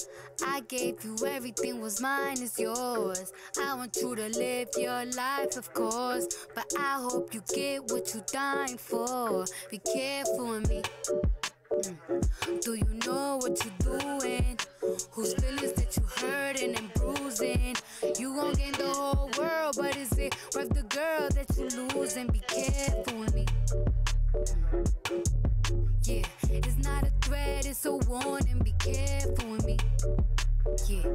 I gave you everything, was mine is yours. I want you to live your life, of course, but I hope you get what you dying for. Be careful with me. Do you know what you're doing? Whose feelings that you hurting and bruising? You gon' gain the whole world, but is it worth the girl that you losing? Be careful with me. Yeah, it's not a threat, it's a warning. Be careful with me. Yeah,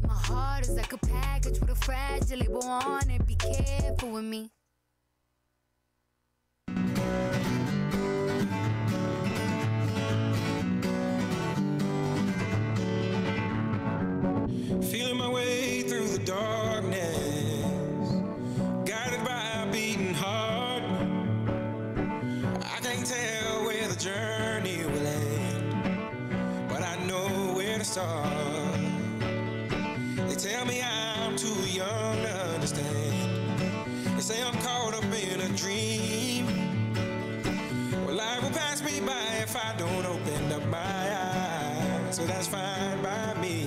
my heart is like a package with a fragile label on it. Be careful with me. Feeling my way through the darkness, guided by a beating heart. I can't tell where the journey will end, but I know where to start. They tell me I'm too young to understand. They say I'm caught up in a dream. Well, life will pass me by if I don't open up my eyes, so that's fine by me.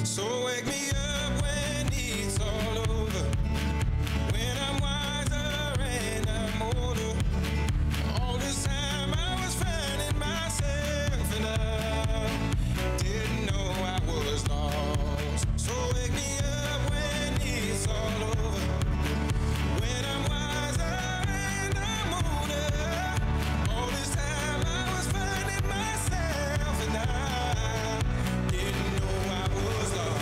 So wake me up when it's all over, when I'm wiser and I'm older. All this time I was finding myself and I didn't know I was lost. So wake me up when it's all over, when I'm wiser and I'm older. All this time I was finding myself and I didn't know I was lost.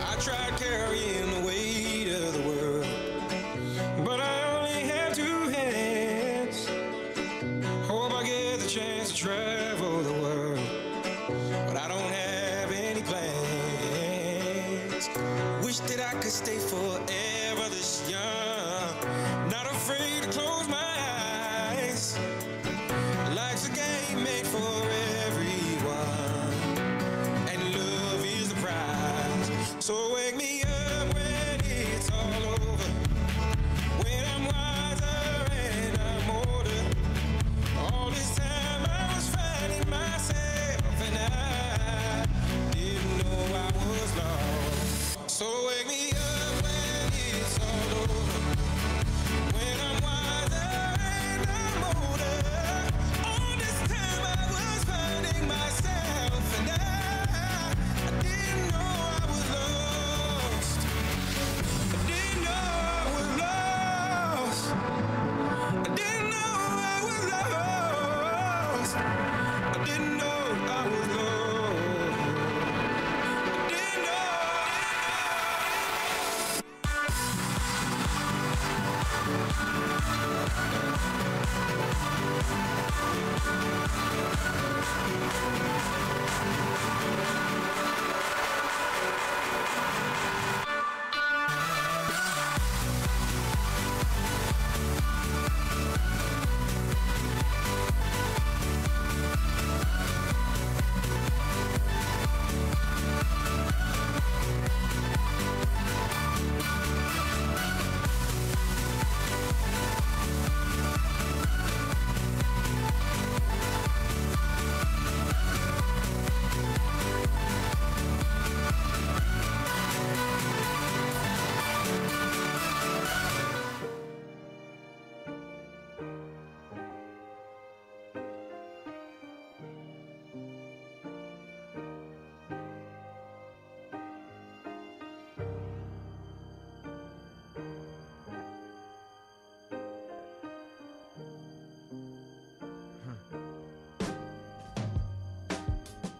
I tried carrying the weight of the world, but I only have two hands. Hope I get the chance to travel the world, but I don't have any plans. Wish that I could stay forever this young, not afraid to close my eyes. Life's a game made for everyone, and love is the prize. So wake me up when it's all over, when I'm wiser and I'm older. All this time I was finding myself and I didn't know I was lost. So wake me up when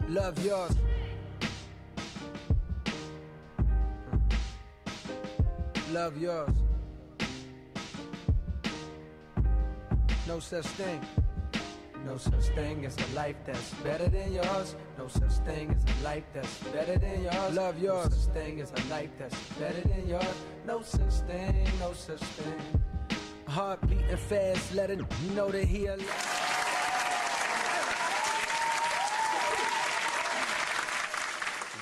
Love yours. Love yours. No such thing. No such thing as a life that's better than yours. No such thing as a life that's better than yours. Love yours. No such thing as a life that's better than yours. No such thing, no such thing. Heart beating fast, let it know that he alive.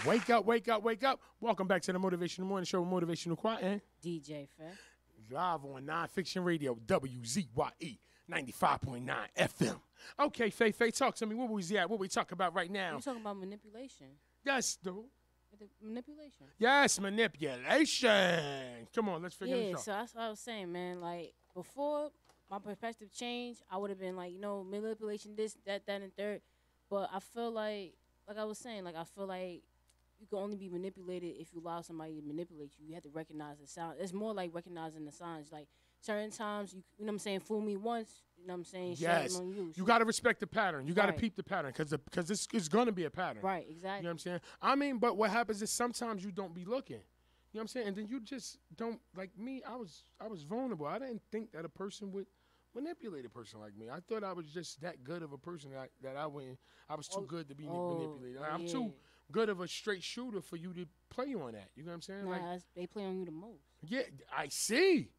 Wake up, wake up, wake up. Welcome back to the Motivational Morning Show with Motivational Choir and DJ Fair. Live on NonFiction Radio, WZYE 95.9 FM. Okay, Faye, talk to me. What was at? What we talking about right now? We're talking about manipulation. Yes, dude. Manipulation. Yes, manipulation. Come on, let's figure this out. Yeah, so that's what I was saying, man. Like, before my perspective changed, I would have been like, manipulation, this, that, and third. But I feel like I was saying, I feel like you can only be manipulated if you allow somebody to manipulate you. You have to recognize the signs. It's more like recognizing the signs. Like, certain times, you know what I'm saying, fool me once, you know what I'm saying, yes. shame on you. You got to respect the pattern. You got to peep the pattern because it's going to be a pattern. Right, exactly. You know what I'm saying? I mean, but what happens is sometimes you don't be looking. You know what I'm saying? And then you just don't, like me, I was vulnerable. I didn't think that a person would manipulate a person like me. I thought I was just that good of a person that I was too good to be manipulated. I'm too good of a straight shooter for you to play on that. You know what I'm saying? Nah, they play on you the most. Yeah, I see.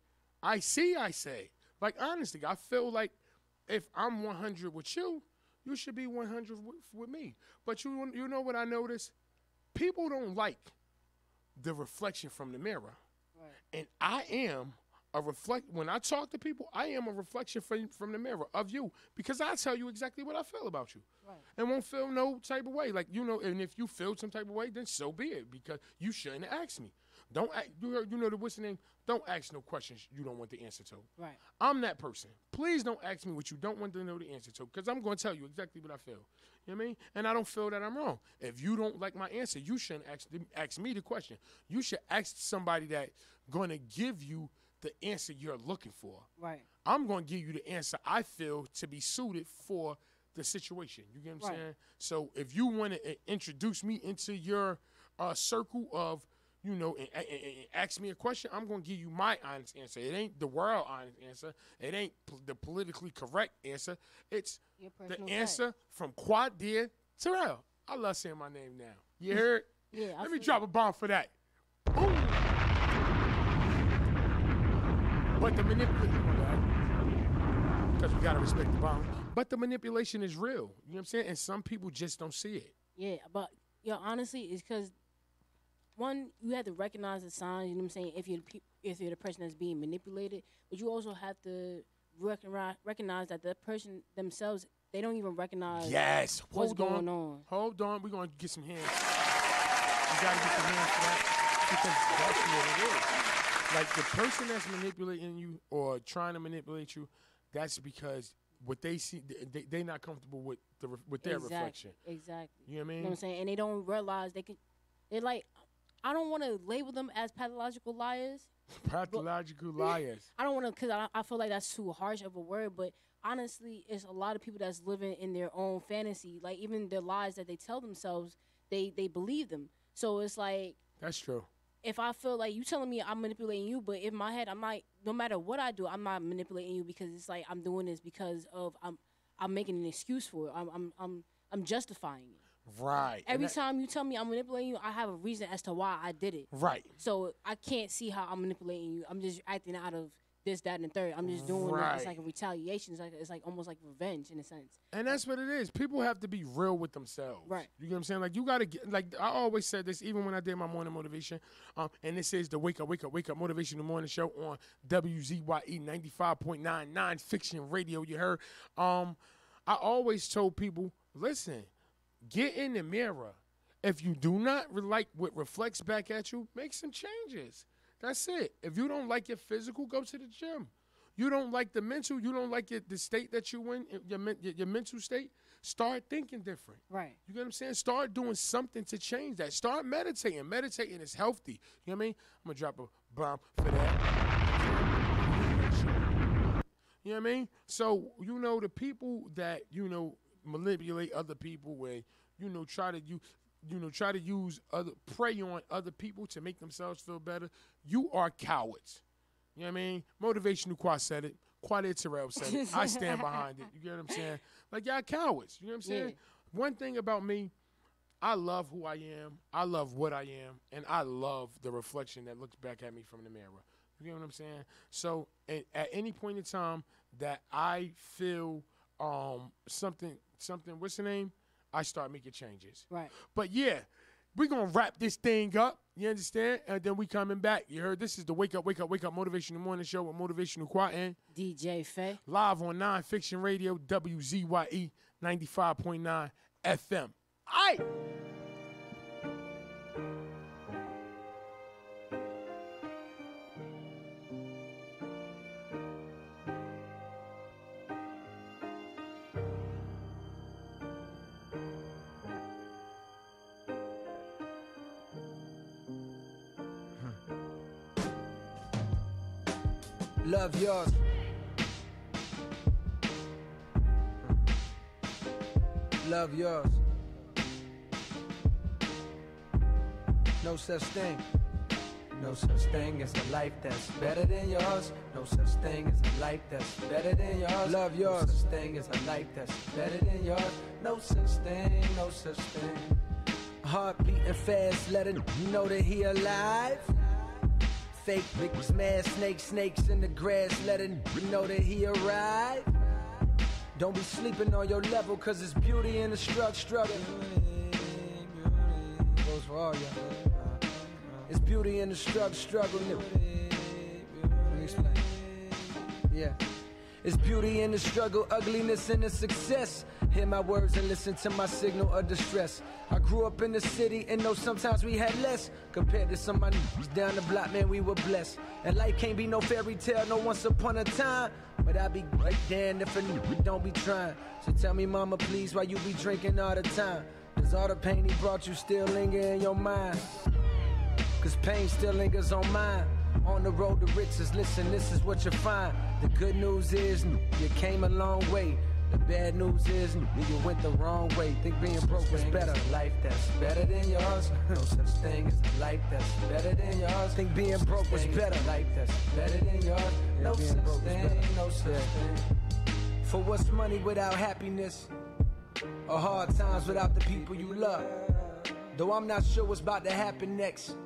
I say. Like, honestly, I feel like if I'm 100 with you, you should be 100 with me. But you know what I noticed? People don't like the reflection from the mirror. Right. And I am when I talk to people, I am a reflection from the mirror of you because I tell you exactly what I feel about you. Right. And won't feel no type of way. Like, and if you feel some type of way, then so be it because you shouldn't ask me. Don't ask, what's the name? Don't ask no questions you don't want the answer to. Right. I'm that person. Please don't ask me what you don't want to know the answer to because I'm going to tell you exactly what I feel. You know what I mean? And I don't feel that I'm wrong. If you don't like my answer, you shouldn't ask me the question. You should ask somebody that's going to give you the answer you're looking for. Right. I'm going to give you the answer I feel to be suited for the situation. You get what I'm saying? So if you want to introduce me into your circle of, and ask me a question, I'm going to give you my honest answer. It ain't the world honest answer. It ain't the politically correct answer. It's the answer from Quad Deer Terrell. I love saying my name now. You heard? Yeah. Let me drop a bomb for that. Boom. But the manipulation, because we got to respect the bomb. But the manipulation is real. You know what I'm saying? And some people just don't see it. Yeah, but, honestly, it's because, one, you have to recognize the signs, you know what I'm saying, if you're the person that's being manipulated. But you also have to recognize that the person themselves, they don't even recognize what's going on. Hold on. We're going to get some hands. You got to get some hands for that because that's what it is. Like, the person that's manipulating you or trying to manipulate you, that's because what they see, they're not comfortable with their reflection. Exactly. You know what I mean? You know what I'm saying? And they don't realize they're like, I don't want to label them as pathological liars. Pathological liars. I don't want to, because I feel like that's too harsh of a word, but honestly, it's a lot of people that's living in their own fantasy. Like, even their lies that they tell themselves, they believe them. So it's like. That's true. If I feel like you telling me I'm manipulating you, but in my head I'm like, no matter what I do, I'm not manipulating you because it's like I'm doing this because of I'm making an excuse for it. I'm justifying it. Right. Every time you tell me I'm manipulating you, I have a reason as to why I did it. Right. So I can't see how I'm manipulating you. I'm just acting out of this, that, and the third. I'm just doing it. It's like a retaliation. It's like almost like revenge in a sense. And that's what it is. People have to be real with themselves. Right. You get what I'm saying? Like, you got to get, like, I always said this, even when I did my morning motivation, and this is the Wake Up Motivational Morning Show on WZYE 95.9 NonFiction Radio. You heard? I always told people, listen, get in the mirror. If you do not like what reflects back at you, make some changes. That's it. If you don't like your physical, go to the gym. You don't like the mental, you don't like the state that you in, your mental state, start thinking different. Right. You get what I'm saying? Start doing something to change that. Start meditating. Meditating is healthy. You know what I mean? I'm going to drop a bomb for that. You know what I mean? So, the people that, manipulate other people, where try to use prey on other people to make themselves feel better, you are cowards. You know what I mean? Motivational Quad said it. Quade Terrell said it. I stand behind it. You get what I'm saying? Like, y'all cowards. You know what I'm saying? Yeah. One thing about me, I love who I am. I love what I am. And I love the reflection that looks back at me from the mirror. You know what I'm saying? So at any point in time that I feel something, what's the name? I start making changes. Right. But yeah, we're going to wrap this thing up. You understand? And then we coming back. You heard this is the Wake Up Motivational Morning Show with Motivational Quad and DJ Faye. Live on NonFiction Radio, WZYE 95.9 FM. Aight. Love yours. Love yours. No such thing. No such thing as a life that's better than yours. No such thing as a life that's better than yours. Love yours. No such thing as a life that's better than yours. No such thing, no such thing. Heart beating fast, let him know that he alive. Fake niggas, mad snakes in the grass, let him know that he arrived. Don't be sleeping on your level, cause it's beauty in the struggle. Goes for all y'all. It's beauty in the struggle. Let me explain. Yeah. It's beauty in the struggle, ugliness in the success. Hear my words and listen to my signal of distress. I grew up in the city and know sometimes we had less. Compared to some of my niggas down the block, man, we were blessed. And life can't be no fairy tale, no once upon a time. But I be right damned if a nigga don't be trying. So tell me, mama, please, why you be drinking all the time? Does all the pain he brought you still linger in your mind? Cause pain still lingers on mine. On the road to riches, listen, this is what you find. The good news is, you came a long way. The bad news is, you went the wrong way. Think being broke was better. Life that's better than yours. No such thing as a life that's better than yours. Think being broke was better. Life that's better than yours. No such thing, no such thing. For what's money without happiness? Or hard times without the people you love? Though I'm not sure what's about to happen next.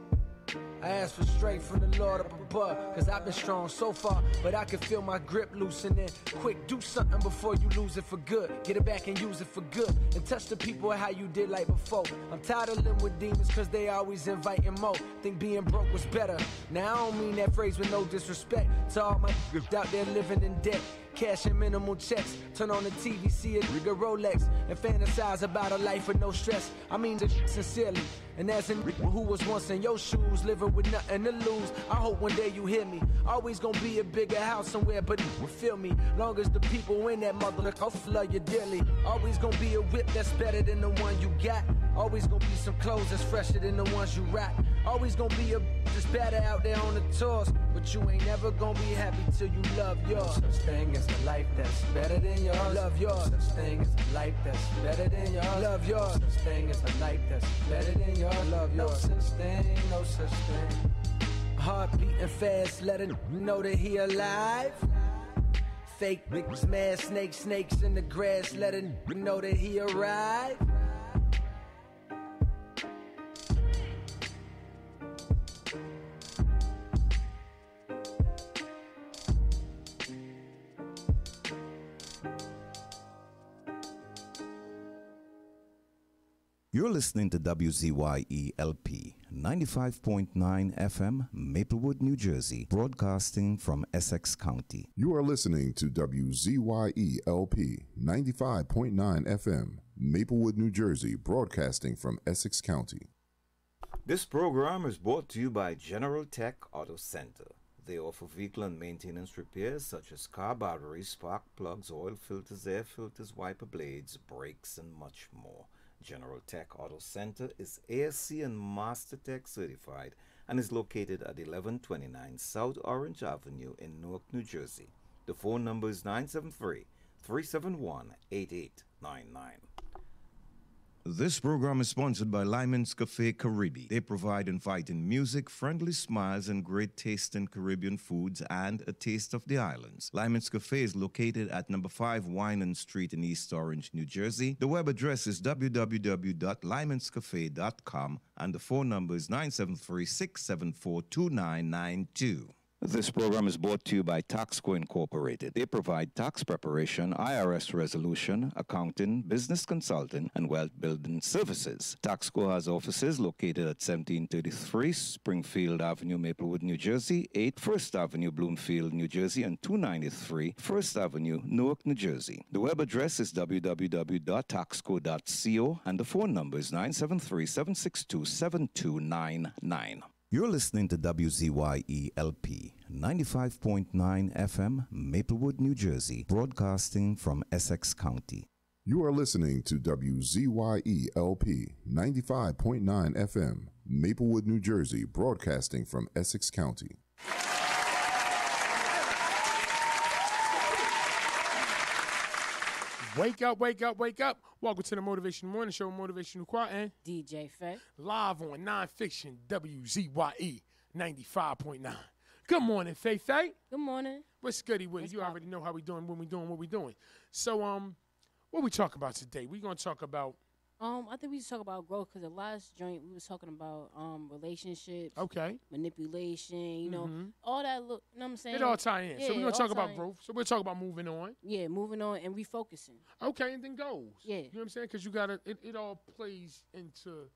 I ask for strength from the Lord up above, cause I've been strong so far, but I can feel my grip loosening. Quick, do something before you lose it for good. Get it back and use it for good, and touch the people how you did like before. I'm tired of living with demons cause they always inviting more. Think being broke was better. Now I don't mean that phrase with no disrespect to all my out there living in debt. Cash and minimal checks. Turn on the TV, see a nigga Rolex, and fantasize about a life with no stress. I mean this sincerely. And as a nigga who was once in your shoes, living with nothing to lose, I hope one day you hear me. Always gonna be a bigger house somewhere, but you feel me. Long as the people in that mother, I'll flood you dearly. Always gonna be a whip that's better than the one you got. Always gonna be some clothes that's fresher than the ones you rock. Always gonna be a that's better out there on the tours, but you ain't never gonna be happy till you love yours. No such thing as a life that's better than yours. Love yours. No such thing as a life that's better than yours. Love yours. No such thing as a life that's better than yours. Love yours. No such thing, no such thing. Heart beating fast, let him know that he alive. Fake niggas, mad snakes in the grass, let him know that he arrived. You're listening to WZYE LP 95.9 FM, Maplewood, New Jersey, broadcasting from Essex County. You are listening to WZYE LP 95.9 FM, Maplewood, New Jersey, broadcasting from Essex County. This program is brought to you by General Tech Auto Center. They offer vehicle and maintenance repairs such as car batteries, spark plugs, oil filters, air filters, wiper blades, brakes, and much more. General Tech Auto Center is ASC and Master Tech certified and is located at 1129 South Orange Avenue in Newark, New Jersey. The phone number is 973-371-88 This program is sponsored by Lyman's Cafe Caribbean. They provide inviting music, friendly smiles, and great tasting Caribbean foods and a taste of the islands. Lyman's Cafe is located at number 5 Winan Street in East Orange, New Jersey. The web address is www.lymanscafe.com and the phone number is 973-674-2992. This program is brought to you by Taxco Incorporated. They provide tax preparation, IRS resolution, accounting, business consulting, and wealth building services. Taxco has offices located at 1733 Springfield Avenue, Maplewood, New Jersey, 8 First Avenue, Bloomfield, New Jersey, and 293 First Avenue, Newark, New Jersey. The web address is www.taxco.co, and the phone number is 973-762-7299. You're listening to WZYE LP 95.9 FM, Maplewood, New Jersey, broadcasting from Essex County. You are listening to WZYE LP 95.9 FM, Maplewood, New Jersey, broadcasting from Essex County. Wake up, wake up, wake up. Welcome to the Motivational Morning Show, Motivational Choir and DJ Faye. Live on NonFiction, WZYE 95.9. Good morning, Faye. Good morning. What's goody with it? You already know how we doing, when we doing, what we doing. So, what we talking about today? We're going to talk about... I think we should talk about growth because the last joint we was talking about relationships, okay, manipulation, you know, all that. Look, you know what I'm saying? It all tie in. Yeah, so we're gonna talk about growth. So we'll talk about moving on. Yeah, moving on and refocusing. Okay, and then goals. Yeah, you know what I'm saying? Because you gotta, it all plays into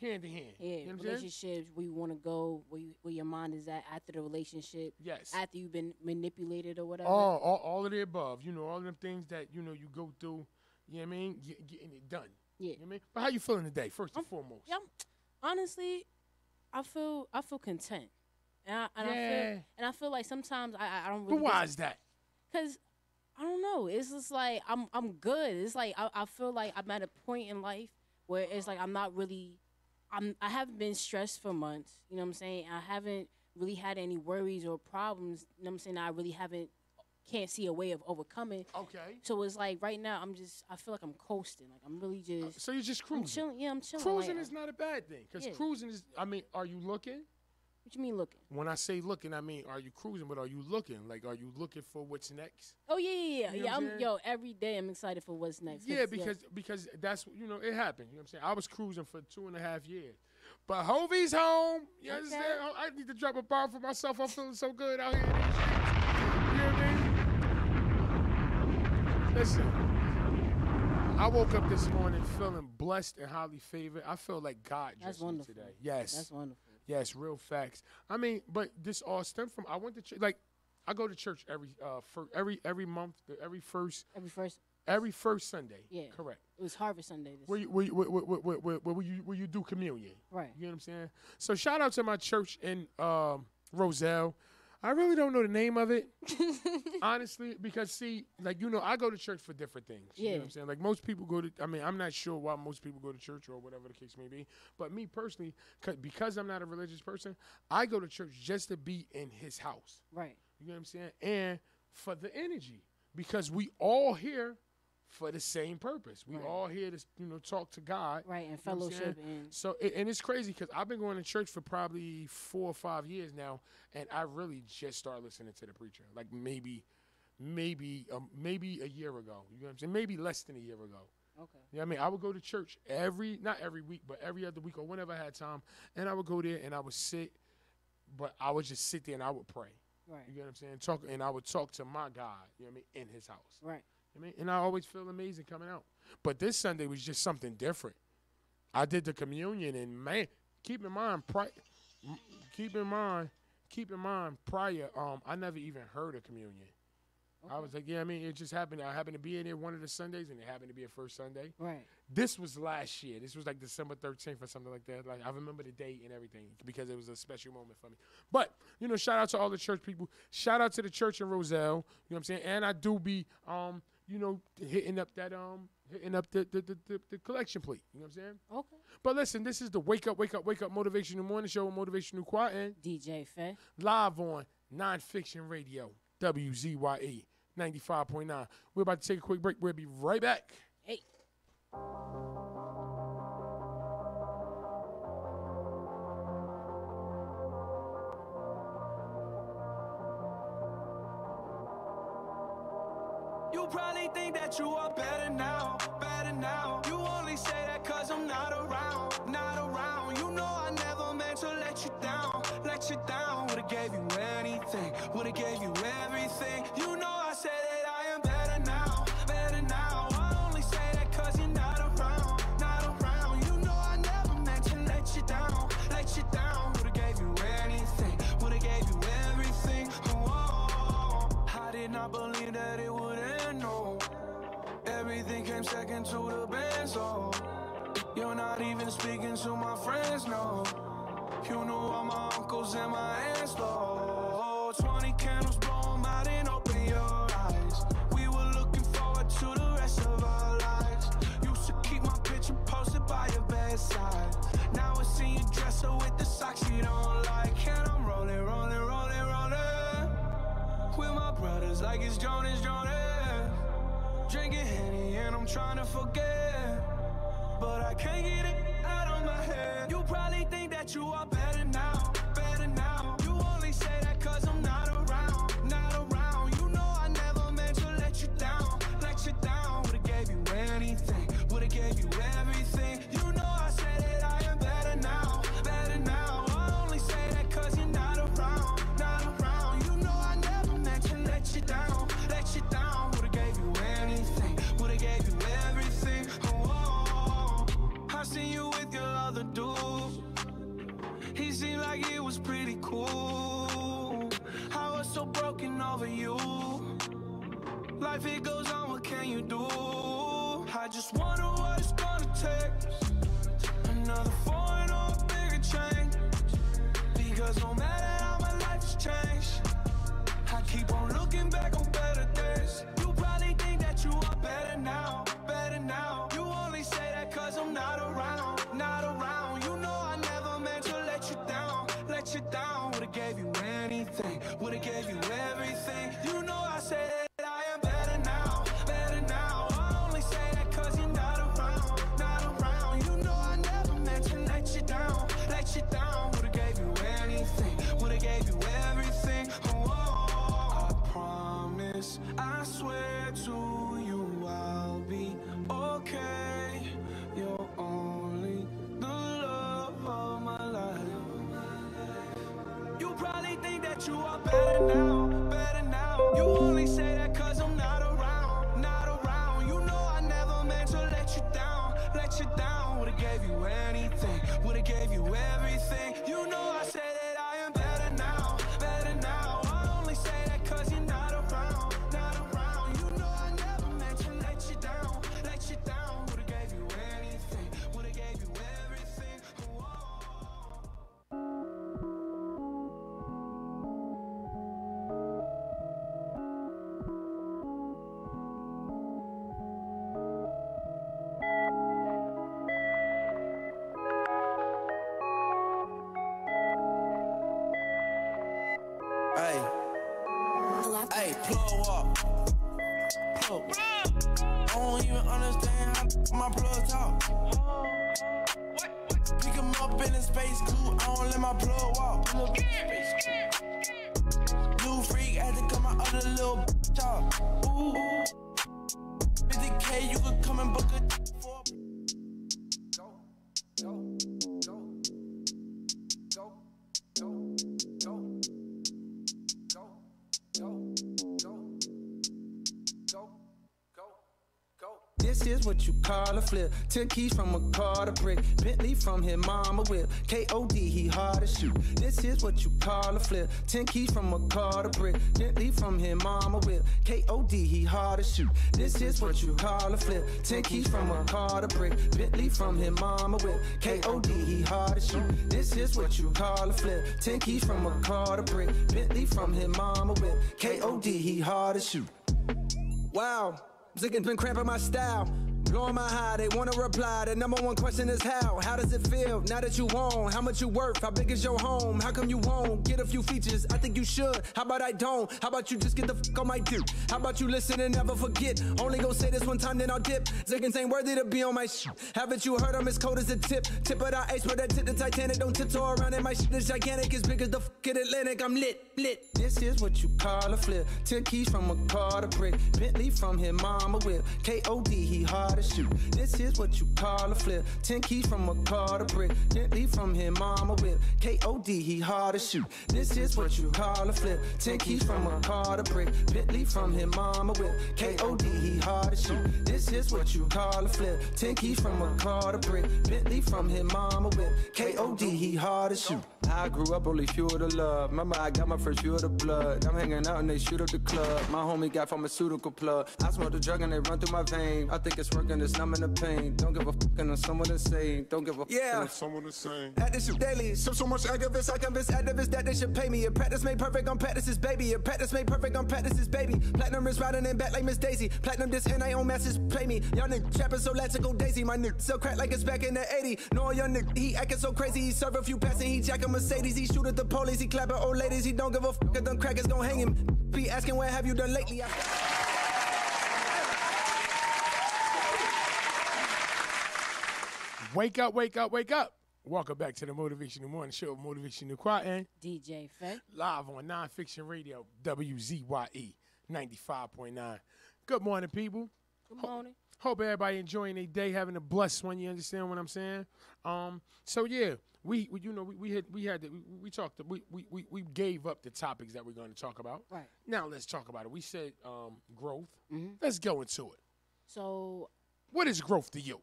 hand to hand. Yeah, you know relationships, where you want to go, where your mind is at after the relationship. Yes. After you've been manipulated or whatever. All of the above. You know, all of them things that you know you go through. You know what I mean? Getting it done. Yeah. You know what I mean? But how you feeling today, first and foremost? Yeah, honestly, I feel content. And I feel like sometimes I don't really. But why is that? Because I don't know. It's just like I'm good. It's like I feel like I'm at a point in life where it's like I'm not really I haven't been stressed for months. You know what I'm saying? I haven't really had any worries or problems. You know what I'm saying? I really can't see a way of overcoming. Okay. So it's like right now I feel like I'm coasting. Like I'm really just. So you're just cruising. I'm chilling. Yeah, I'm chilling. Cruising like, is not a bad thing because cruising is. I mean, are you looking? What you mean looking? When I say looking, I mean are you cruising? But are you looking? Like, are you looking for what's next? Oh yeah. You know Every day I'm excited for what's next. Yeah, because that's it happened. You know what I'm saying? I was cruising for 2.5 years. But Hovey's home. You understand? I need to drop a bar for myself. I'm feeling so good out here. You know what I mean? Listen, I woke up this morning feeling blessed and highly favored. I feel like God just me today. Yes. That's wonderful. Yes, real facts. I mean, but this all stemmed from I went to church. Like, I go to church every month, every first Sunday. Yeah. Correct. It was Harvest Sunday. Where you do communion. Right. You know what I'm saying? So shout out to my church in Roselle. I really don't know the name of it, honestly, because, see, like, you know, I go to church for different things. Yeah. You know what I'm saying? Like, most people go to, I mean, I'm not sure why most people go to church or whatever the case may be. But me personally, because I'm not a religious person, I go to church just to be in his house. Right. You know what I'm saying? And for the energy, because we all here for the same purpose. We all here to, you know, talk to God. Right, and fellowship. So, and it's crazy because I've been going to church for probably 4 or 5 years now, and I really just started listening to the preacher. Like maybe a year ago. You know what I'm saying? Maybe less than a year ago. Okay. You know what I mean? I would go to church not every week, but every other week or whenever I had time, and I would go there and I would sit, but I would just sit there and I would pray. Right. You know what I'm saying? And I would talk to my God, you know what I mean, in his house. Right. I mean, and I always feel amazing coming out. But this Sunday was just something different. I did the communion, and man, keep in mind prior, I never even heard of communion. Okay. I was like, yeah, I mean, it just happened. I happened to be in there one of the Sundays, and it happened to be a first Sunday. Right. This was last year. This was like December 13th or something like that. Like, I remember the date and everything because it was a special moment for me. But, you know, shout out to all the church people. Shout out to the church in Roselle. You know what I'm saying? And I do be, you know, hitting up the collection plate. You know what I'm saying? Okay. But listen, this is the Wake Up Motivational Morning Show with Motivational Choir and DJ Faye. Live on NonFiction Radio, WZYE 95.9. We're about to take a quick break. We'll be right back. You probably think that you are better now, better now. You only say that cause I'm not around, not around. You know I never meant to let you down, let you down. Would've gave you anything, would've gave you everything. You know I said that I am better now, better now. I only say that cause you're not around, not around. You know I never meant to let you down, let you down. Would've gave you anything, would've gave you everything. Oh, I did not believe that it would end, no. Everything came second to the band, so you're not even speaking to my friends, no. You knew all my uncles and my aunts, though. 20 candles, blow 'em out and open your eyes. We were looking forward to the rest of our lives. Used to keep my picture posted by your bedside. Now I see you dresser with the socks you don't like. And I'm rolling, rolling, rolling, rolling with my brothers like it's Jonas, Jonas. Drinking Henny and I'm trying to forget, but I can't get it out of my head. You probably think that you are better now, better now. You only say that cause I'm not around, not around. You know I never meant to let you down, let you down. Would've gave you anything, would've gave you everything. You know I said that I am better now, better now. I only say that cause you're not around, not around. You know I never meant to let you down, let you down. Would've gave you anything, would've gave you everything. Oh, I seen you with your other dude. He seemed like it was pretty cool. I was so broken over you. Life it goes on, what can you do? I just wonder what it's gonna take. Another foreign or a bigger change. Because no matter how my life has changed, I keep on looking back on better days. You probably think that you are better now, better now. You only say that cause I'm not around, not around. You know I never meant to let you down, let you down. Would've gave you anything, would've gave you everything. You know I said that I am better now, better now. I only say that cause you're not around, not around. You know I never meant to let you down, let you down. Would've gave you anything, would've gave you everything. Oh, I promise, I swear to you I'll be okay. You're only the love of my life. You probably think that you are better now, better now. You only say that cause I'm not around, not around. You know I never meant to let you down, let you down. Would've gave you anything, would've gave you everything. You know I said that I am better now, better now. I only say that cause you're not around, not around. You know I never meant to let you down, let you down. Would've gave you anything, would've gave you everything. Hey, hey, plug up. Plug. I don't even understand how my plug talk. Pick him up in a space coupe, I don't let my plug walk. New freak had to cut my other little bitch off. Ooh, 50K, you could come and book a for. This is what you call a flip. 10 keys from a car to brick. Bentley from his mama whip. K.O.D. he hard to shoot. This is what you call a flip. 10 keys from a car to brick. Bentley from his mama whip. K.O.D. he hard to shoot. This is what you call a flip. 10 keys from a car to brick. Bentley from his mama whip. K.O.D. he hard to shoot. This is what you call a flip. 10 keys from a car to brick. Bentley from his mama whip. K.O.D. he hard to shoot. Wow. Ziggin been cramping my style. Blowing my high, they wanna reply. The number one question is how? How does it feel now that you own? How much you worth? How big is your home? How come you won't get a few features? I think you should. How about I don't? How about you just get the fuck on my dick? How about you listen and never forget? Only go say this one time, then I'll dip. Ziggins ain't worthy to be on my shit. Haven't you heard I'm as cold as a tip? Tip of the ice where that tip the Titanic. Don't tiptoe around it. My shit is gigantic, as big as the fucking Atlantic. I'm lit. This is what you call a flip. 10 keys from a car to brick. Bentley from his mama whip. K.O.D. he hard to shoot. This is what you call a flip. 10 keys from a car to brick. Bentley from his mama whip. K.O.D. he hard to shoot. This is what you call a flip. 10 keys from a car to brick. Bentley from his mama whip. K.O.D. he hard to shoot. This is what you call a flip. 10 keys from a car to brick. Bentley from his mama whip. K.O.D. he hard to shoot. I grew up only fuel to love. Remember I got my first fuel to blood. I'm hanging out and they shoot up the club. My homie got pharmaceutical plug. I smoke the drug and they run through my vein. I think it's working, it's numbing the pain. Don't give a fuck and someone the same. Don't give a fuck and someone the same. At this shit daily. So much activists, I convince activists that they should pay me. If practice made perfect, I'm practice's baby. If practice made perfect, I'm practice's baby. Platinum is riding in back like Miss Daisy. Platinum this and I own masses pay me. Y'all nigga trapping so let's go daisy. My nigga sell crack like it's back in the 80s. No, young nigga, he acting so crazy. He serve a few passes, he jack a Mercedes. He shoot at the police, he clap at old ladies. He don't give a fuck if them crackers gon' hang him. Be asking what have you done lately. Wake up, wake up, wake up. Welcome back to the Motivational Morning Show, Motivational Choir and DJ Faye. Live on NonFiction Radio, WZYE 95.9. Good morning, people. Good morning. Hope everybody enjoying their day, having a blessed one. You understand what I'm saying? So yeah, we gave up the topics that we're going to talk about. Right. Now let's talk about it. We said growth. Let's go into it. So, what is growth to you?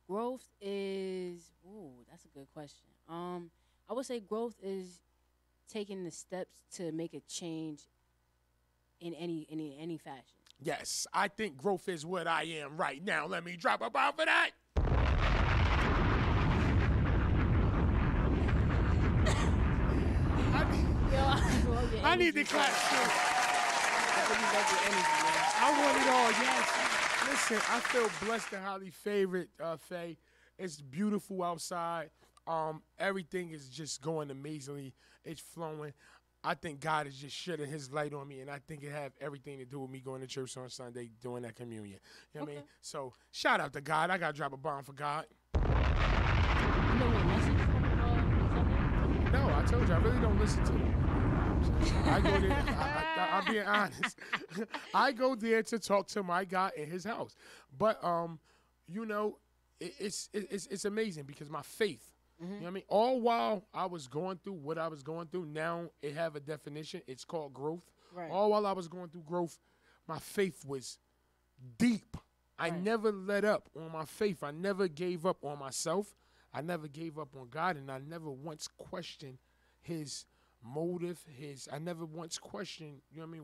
Growth is, that's a good question. I would say growth is taking the steps to make a change in any fashion. Yes, I think growth is what I am right now. Let me drop a bomb for that. I need to clap too. I want it all, yes. Listen, I feel blessed and highly favored, Faye. It's beautiful outside. Everything is just going amazingly. It's flowing. I think God is just shedding his light on me, and I think it have everything to do with me going to church on Sunday, doing that communion. You know what I mean? So, shout out to God. I got to drop a bomb for God. You know what message from Sunday? No, I told you, I really don't listen to it. I go there, I'm being honest. I go there to talk to my God in his house. But, you know, it's amazing because my faith, you know what I mean? All while I was going through what I was going through, now it have a definition. It's called growth. Right. All while I was going through growth, my faith was deep. I never let up on my faith. I never gave up on myself. I never gave up on God, and I never once questioned his motive. I never once questioned, you know what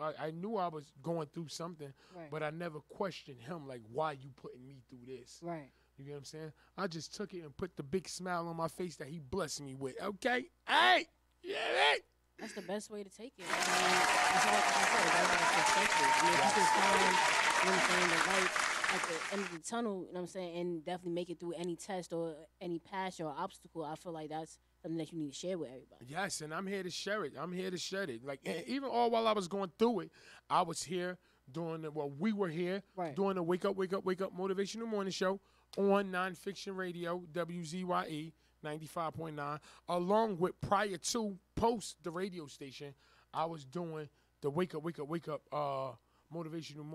I mean? I knew I was going through something, but I never questioned him, like, why you putting me through this? Right. You get what I'm saying? I just took it and put the big smile on my face that he blessed me with. Okay? Hey! Yeah, hey! That's the best way to take it. I mean, that's all I can say. That's perspective. I mean, if you can find, you know what I'm saying, the light at the end of the tunnel, you know what I'm saying, and definitely make it through any test or any pass or obstacle, I feel like that's something that you need to share with everybody. Yes, and I'm here to share it. I'm here to share it. Like, even all while I was going through it, I was here we were here doing the Wake Up Motivational Morning Show on NonFiction Radio, WZYE 95.9, along with prior to post the radio station, I was doing the Wake Up Motivational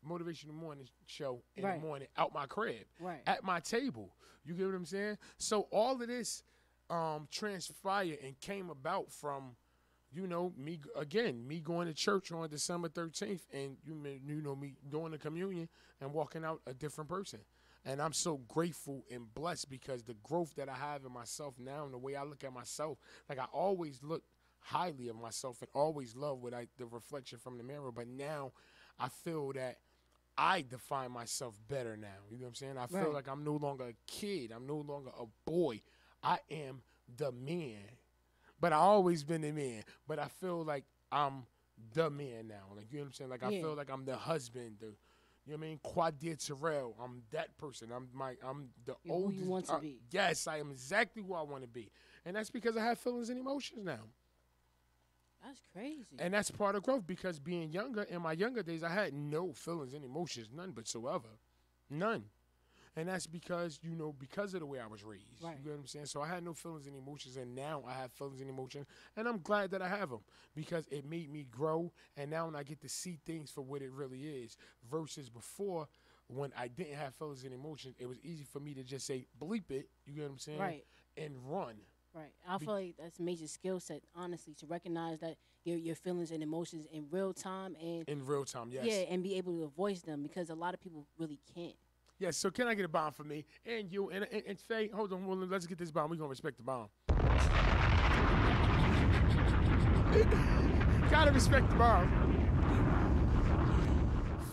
Motivational Morning Show in the morning out my crib, at my table. You get what I'm saying? So all of this transpired and came about from, you know, me going to church on December 13th and, you know, me doing the communion and walking out a different person. And I'm so grateful and blessed because the growth that I have in myself now and the way I look at myself, like I always looked highly of myself and always loved the reflection from the mirror. But now I feel that I define myself better now. You know what I'm saying? I feel like I'm no longer a kid. I'm no longer a boy. I am the man. But I always been the man. But I feel like I'm the man now. Like, you know what I'm saying? Like, I feel like I'm the husband, you know what I mean? Quadir Terrell. I'm that person. I'm the oldest. Who you want to be. Yes, I am exactly who I want to be. And that's because I have feelings and emotions now. That's crazy. And that's part of growth, because being younger, in my younger days, I had no feelings and emotions, none whatsoever. None. And that's because, you know, because of the way I was raised. Right. You know what I'm saying? So I had no feelings and emotions, and now I have feelings and emotions, and I'm glad that I have them, because it made me grow, and now when I get to see things for what it really is, versus before, when I didn't have feelings and emotions, it was easy for me to just say, bleep it, you get what I'm saying? Right. And run. Right. I feel like that's a major skill set, honestly, to recognize that your feelings and emotions in real time. And in real time, yes. Yeah, and be able to voice them, because a lot of people really can't. Yes, so can I get a bomb for me? And you, and Faye, hold on, well, let's get this bomb. We're going to respect the bomb. Gotta respect the bomb.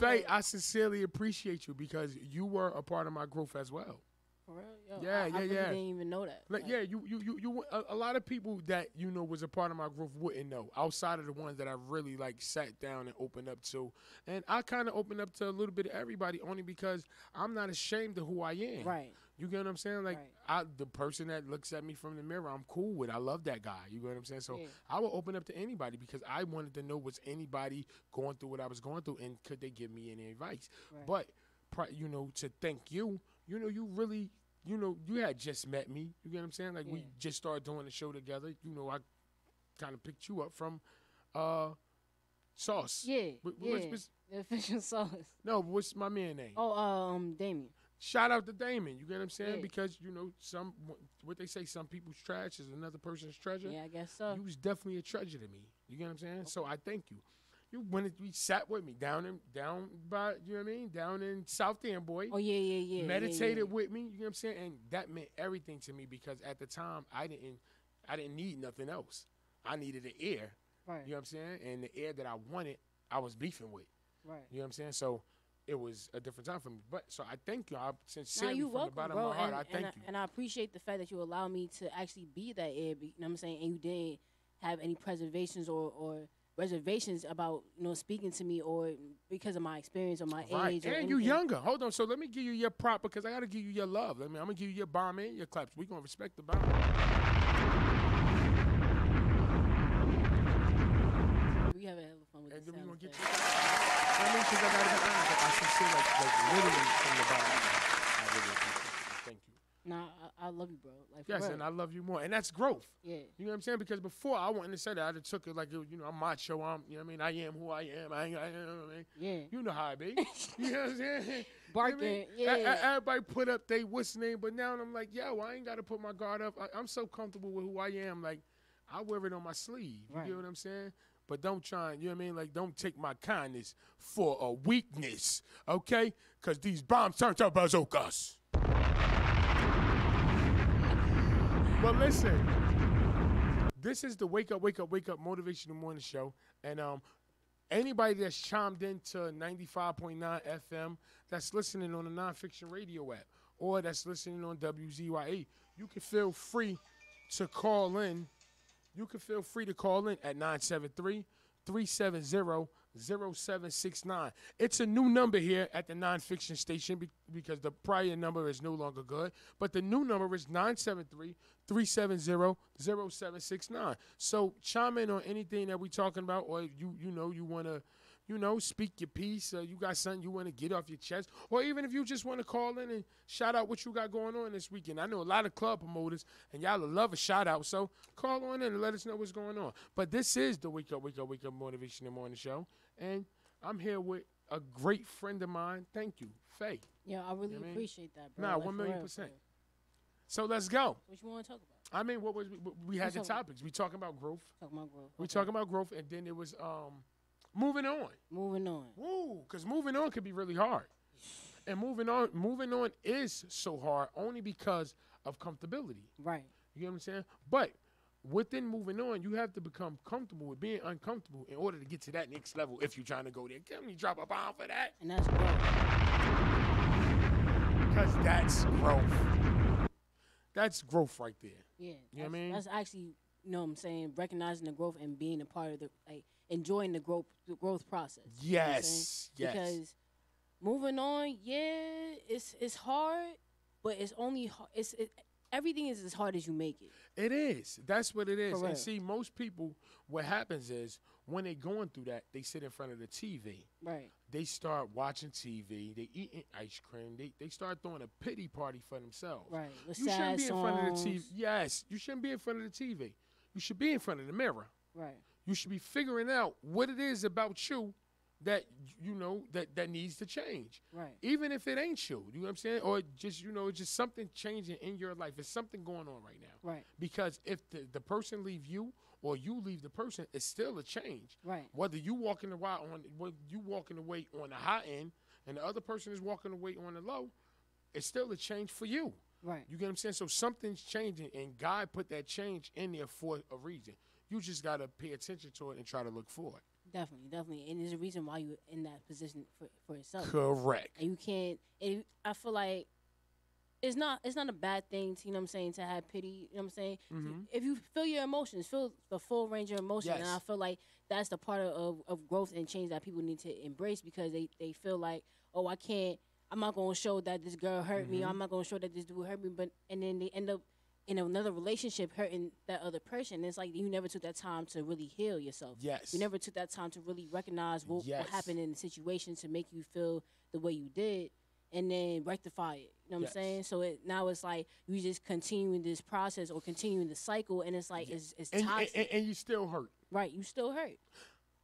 Faye, I sincerely appreciate you, because you were a part of my growth as well. For real? Yo, Yeah, I yeah. didn't even know that. Like, yeah, you a lot of people that, you know, was a part of my growth wouldn't know, outside of the ones that I really, like, sat down and opened up to. And I kind of opened up to a little bit of everybody, only because I'm not ashamed of who I am. Right. You get what I'm saying? Like, the person that looks at me from the mirror, I'm cool with. I love that guy. You get what I'm saying? So I will open up to anybody, because I wanted to know, was anybody going through what I was going through, and could they give me any advice? Right. But, you know, to thank you, you know, you really, you know, you had just met me. You get what I'm saying? Like, we just started doing the show together. You know, I kind of picked you up from Sauce. Yeah, What's, the official Sauce. no, what's my man name? Oh, Damien. Shout out to Damon. You get what I'm saying? Yeah. Because, you know, what they say, some people's trash is another person's treasure. Yeah, I guess so. You was definitely a treasure to me. You get what I'm saying? So I thank you. You we sat with me down by, you know what I mean? Down in South End, boy. Oh, yeah. Meditated with me, you know what I'm saying? And that meant everything to me, because at the time I didn't need nothing else. I needed the air. Right. You know what I'm saying? And the air that I wanted, I was beefing with. Right. You know what I'm saying? So it was a different time for me. But so I thank you. I sincerely, from welcome, the bottom bro. of my heart, I thank you. And I appreciate the fact that you allow me to actually be that air, you know what I'm saying? And you didn't have any preservations or reservations about, you know, speaking to me, or because of my experience or my age. And you younger. Hold on. So let me give you your prop, because I got to give you your love. I'm going to give you your bomb and your claps. We're going to respect the bomb. We have a hell of fun with this. And then we're going to get you. I mean, because I got to be honest. I should say, like literally from the bottom. I really appreciate you. Thank you. Nah, I love you, bro. Like, yes, real. and I love you more. And that's growth. Yeah. You know what I'm saying? Because before, I wouldn't have said that. I'd have took it like, you know, I'm macho. You know what I mean? I am who I am. I you know what I mean? Yeah. You know how I be. You know what I'm saying? Barking, you know what I mean? yeah. Everybody put up they what's name, but now I'm like, yo, I ain't got to put my guard up. I'm so comfortable with who I am. Like, I wear it on my sleeve. You get what I'm saying? But don't try, you know what I mean? Like, don't take my kindness for a weakness, okay? Because these bombs turn to bazookas. But listen, this is the Wake Up Motivational Morning Show. And anybody that's chimed into 95.9 FM, that's listening on the NonFiction radio app, or that's listening on WZYE, you can feel free to call in. You can feel free to call in at 973-370-0769. It's a new number here at the NonFiction station because the prior number is no longer good. But the new number is 973-370-0769. So chime in on anything that we're talking about, or you want to, speak your piece. You got something you want to get off your chest, or even if you just want to call in and shout out what you got going on this weekend. I know a lot of club promoters, and y'all love a shout out. So call on in and let us know what's going on. But this is the Wake Up Motivation in the Morning Show, and I'm here with a great friend of mine. Thank you, Faye. Yeah, I really appreciate that, bro. Nah, like, 1,000,000%. So let's go. What you want to talk about? I mean, we had the topics. We talking about growth. We talking about growth, and then it was moving on. Woo, because moving on could be really hard. And moving on is so hard only because of comfortability. Right. You get what I'm saying? But within moving on, you have to become comfortable with being uncomfortable in order to get to that next level if you're trying to go there. Can me drop a bomb for that? And that's growth. Because that's growth. That's growth right there. Yeah. You know what I mean? That's actually, you know what I'm saying, recognizing the growth and being a part of the, like, enjoying the growth process. Yes, you know yes. Because moving on, it's hard, but it's only everything is as hard as you make it. It is. That's what it is. Correct. And see, most people, what happens is when they're going through that, they sit in front of the TV. Right. They start watching TV. They eating ice cream. They start throwing a pity party for themselves. Right. With You shouldn't sad be in front of the songs. TV. Yes, you shouldn't be in front of the TV. You should be in front of the mirror. Right. You should be figuring out what it is about you that that needs to change. Right. Even if it ain't you, you know what I'm saying? Or just just something changing in your life. There's something going on right now. Right. Because if the person leave you or you leave the person, it's still a change. Right. Whether you walking away on the high end and the other person is walking away on the low, it's still a change for you. Right. You get what I'm saying? So something's changing, and God put that change in there for a reason. You just got to pay attention to it and try to look for it. Definitely. And there's a reason why you're in that position for yourself. Correct. And you can't, and I feel like it's not a bad thing to, you know what I'm saying, to have pity, you know what I'm saying? Mm-hmm. If you feel your emotions, feel the full range of emotions, Yes. and I feel like that's the part of growth and change that people need to embrace, because they feel like, oh, I'm not going to show that this girl hurt me, or I'm not going to show that this dude hurt me, and then they end up in another relationship hurting that other person. It's like you never took that time to really heal yourself. Yes. You never took that time to really recognize what happened in the situation to make you feel the way you did, and then rectify it. You know what I'm saying? So now it's like you just continuing this process or continuing the cycle, and it's like it's toxic. And you still hurt. Right, you still hurt.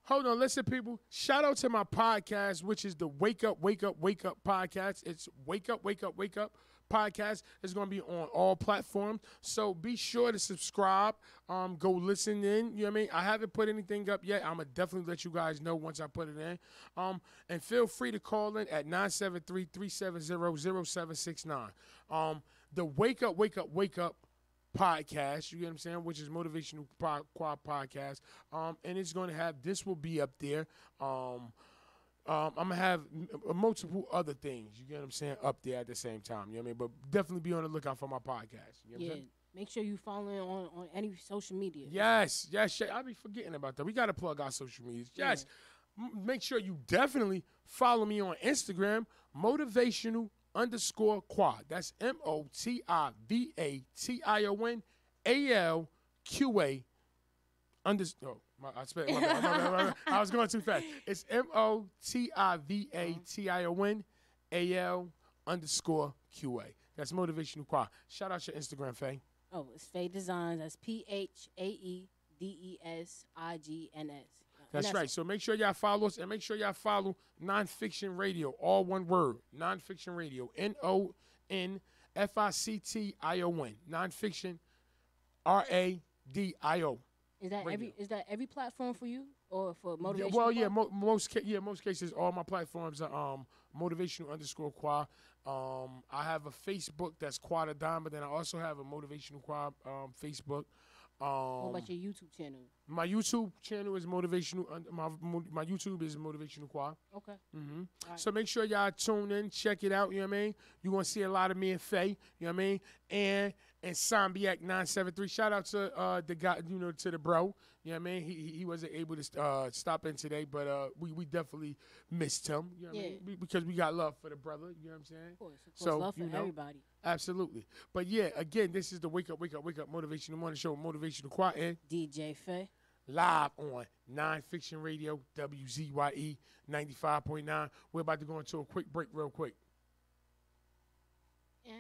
Hold on, listen, people. Shout out to my podcast, which is the Wake Up, Wake Up, Wake Up podcast. It's Wake Up, Wake Up, Wake Up podcast. It's going to be on all platforms. So be sure to subscribe. Go listen in. You know what I mean? I haven't put anything up yet. I'm going to definitely let you guys know once I put it in. And feel free to call in at 973-370-0769. The Wake Up, Wake Up, Wake Up podcast, you get what I'm saying, which is Motivational Quad podcast. And it's going to have, this will be up there. I'm going to have multiple other things, you get what I'm saying, up there at the same time. You know what I mean? But definitely be on the lookout for my podcast. You know what I'm saying? Make sure you following on any social media. Yes. I be forgetting about that. We got to plug our social medias. Yes. Make sure you definitely follow me on Instagram, motivational_quad. That's MOTIVATIONALQA I was going too fast. It's MOTIVATIONAL_QA. That's Motivational Quad. Shout out your Instagram, Faye. Oh, it's Faye Designs. That's PHAEDESIGNS. That's right. So make sure y'all follow us, and make sure y'all follow NonFiction Radio, all one word. NonFiction Radio. NonFiction. NonFiction. RADIO. Is that every platform for you, or for motivation? Most cases, all my platforms are motivational_quad. I have a Facebook that's Quad a Dime, but then I also have a Motivational Quad Facebook. What about your YouTube channel? My YouTube channel is motivational. My YouTube is Motivational Quad. Okay. Mm-hmm. Right. So make sure y'all tune in, check it out. You know what I mean? You're gonna see a lot of me and Faye. You know what I mean? And Sambiac 973. Shout out to the guy, to the bro. You know what I mean? He wasn't able to stop in today, but we definitely missed him. You know what I mean? Because we got love for the brother. You know what I'm saying? Of course, love for everybody. Absolutely. But yeah, again, this is the Wake Up, Wake Up, Wake Up Motivational Morning Show, Motivational Quad, and DJ Faye. Live on NonFiction Radio, WZYE 95.9. We're about to go into a quick break real quick. Yeah.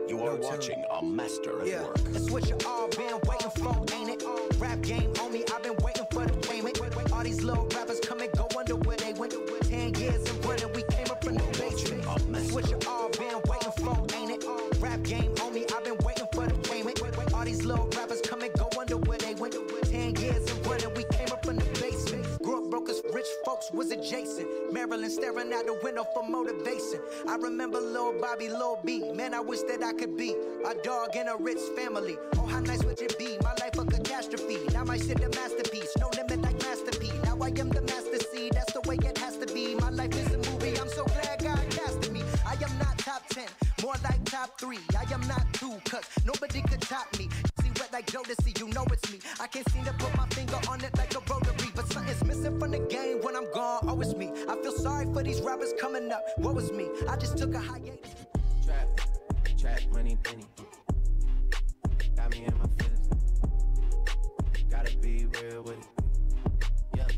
You are watching a master at work. That's what you all been waiting for, ain't it? Rap game on me, I've been waiting for the payment. All these little rappers come and go under where they went. 10 years and running, we came up from the basement. That's what you all been waiting for, ain't it? Rap game on me, I've been waiting for the payment. All these little rappers come and go under where they went. 10 years and running, we came up from the basement. Grew up broke as rich folks was adjacent. Maryland staring out the window for motivation. I remember Lil Bobby, Lil B. Man, I wish that I could be a dog in a rich family. Oh, how nice would it be? My life a catastrophe. my shit a masterpiece. No limit like masterpiece. Now I am the master C. That's the way it has to be. My life is a movie. I'm so glad God casted me. I am not top 10, more like top 3. I am not 2, cause nobody could top me. See wet like Jodeci, you know it's me. I can't seem to put my finger on it like a rotary, but something's missing from the game when I'm gone. Oh, it's me. I feel sorry for these rappers coming up. What was me? I just took a hiatus. Trap, money, penny. Got me in my feelings. Gotta be real with it. Yeah.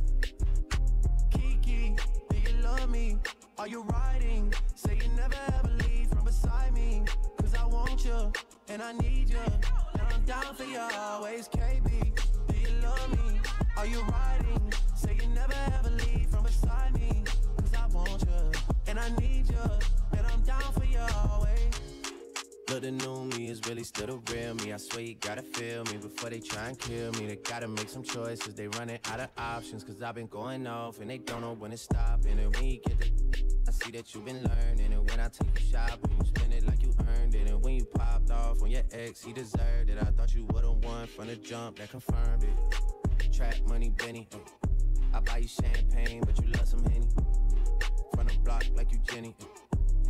Kiki, do you love me? Are you riding? Say you never ever leave from beside me. Cause I want you, and I need you. And I'm down for you always, KB. Do you love me? Are you riding? Say you never ever leave from beside me. Cause I want you, and I need you. And I'm down for you always. But the new me is really still the real me. I swear you gotta feel me before they try and kill me. They gotta make some choices, they running out of options. Cause I've been going off and they don't know when to stop. And when you get the I see that you've been learning. And when I take you shopping, you spend it like you earned it. And when you popped off on your ex, he deserved it. I thought you would've won from the jump, that confirmed it. Trap money, Benny. I buy you champagne, but you love some Henny. From the block like you Jenny.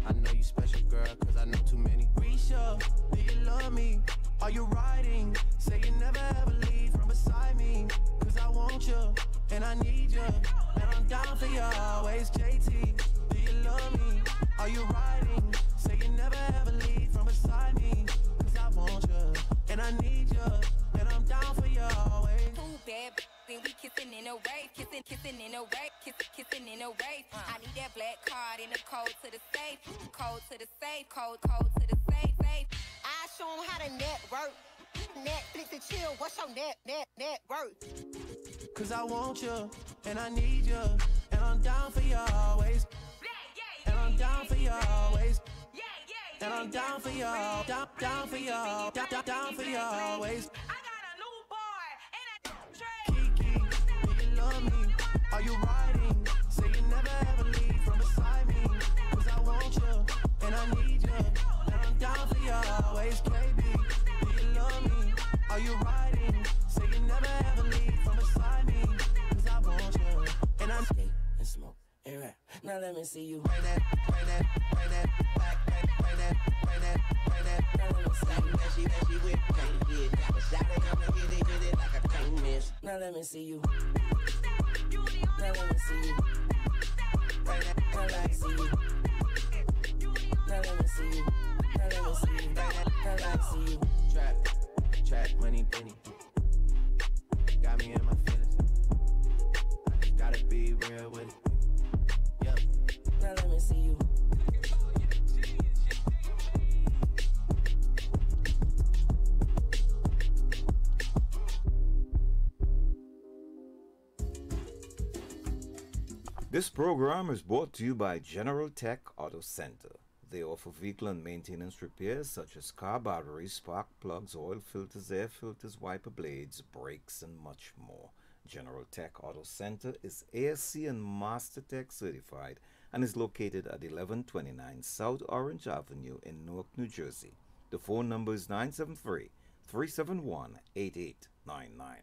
I know you special, girl, cause I know too many. Risha, do you love me? Are you riding? Say you never ever leave from beside me. Cause I want you, and I need you. And I'm down for you always, JT. Do you love me? Are you riding? Say you never ever leave from beside me. Cause I want you, and I need you. And I'm down for you always. Too bad, then we kissing in a wave, kissing in a wave, kissing in a wave. I need that black card in the code to the safe, code to the safe, code to the safe. I show 'em how to network. Netflix and chill. What's your net worth? Cause I want you, and I need you, and I'm down for you always. And I'm down for you always. And I'm down for you, down for you, down for you always. Kiki, do you love me? Are you riding? Say you never ever leave from beside me. Cause I want you, and I need you. And I'm down for you always, KB. Do you love me? Are you riding? Say you never ever leave from beside me. Cause I want you, and I'm skate and smoke and rap. Now let me see you. Bring that, bring that, bring that, back, bring that, bring that, bring that. Now let me see you. That she with can't get that. But shout it, I'ma hit it like I can't miss. Now let me see you. Now let me see you. Bring that, now let me see you. Now let me see you. Now let me see you. Bring that, now let me see you. Trap, money, penny. Got me in my feelings. I just gotta be real with it. Yep. Now let me see you. This program is brought to you by General Tech Auto Center. They offer vehicle and maintenance repairs such as car batteries, spark plugs, oil filters, air filters, wiper blades, brakes, and much more. General Tech Auto Center is ASC and Master Tech certified and is located at 1129 South Orange Avenue in Newark, New Jersey. The phone number is 973-371-8899.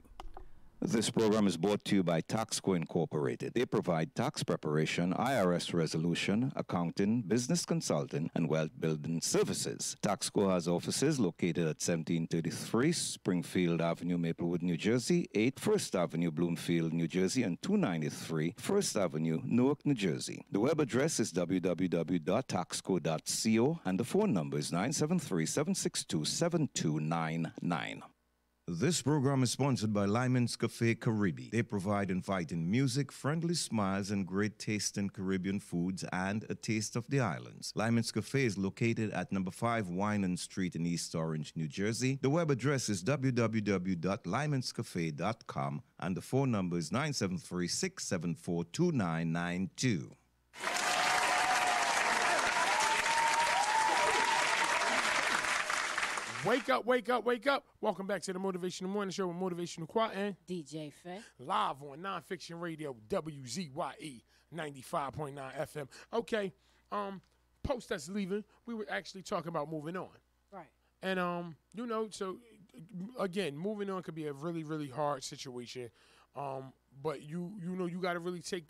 This program is brought to you by Taxco Incorporated. They provide tax preparation, IRS resolution, accounting, business consulting, and wealth building services. Taxco has offices located at 1733 Springfield Avenue, Maplewood, New Jersey, 8 First Avenue, Bloomfield, New Jersey, and 293 First Avenue, Newark, New Jersey. The web address is www.taxco.co, and the phone number is 973-762-7299. This program is sponsored by Lyman's Cafe Caribbean. They provide inviting music, friendly smiles, and great taste in Caribbean foods and a taste of the islands. Lyman's Cafe is located at number 5 Winan Street in East Orange, New Jersey. The web address is www.lymanscafe.com, and the phone number is 973-674-2992. Wake up, wake up, wake up. Welcome back to the Motivational Morning Show with Motivational Quat and DJ Faye. Live on NonFiction Radio, WZYE 95.9 FM. Okay, post that's leaving, we were actually talking about moving on. Right. And, so again, moving on could be a really, really hard situation. But you know, you got to really take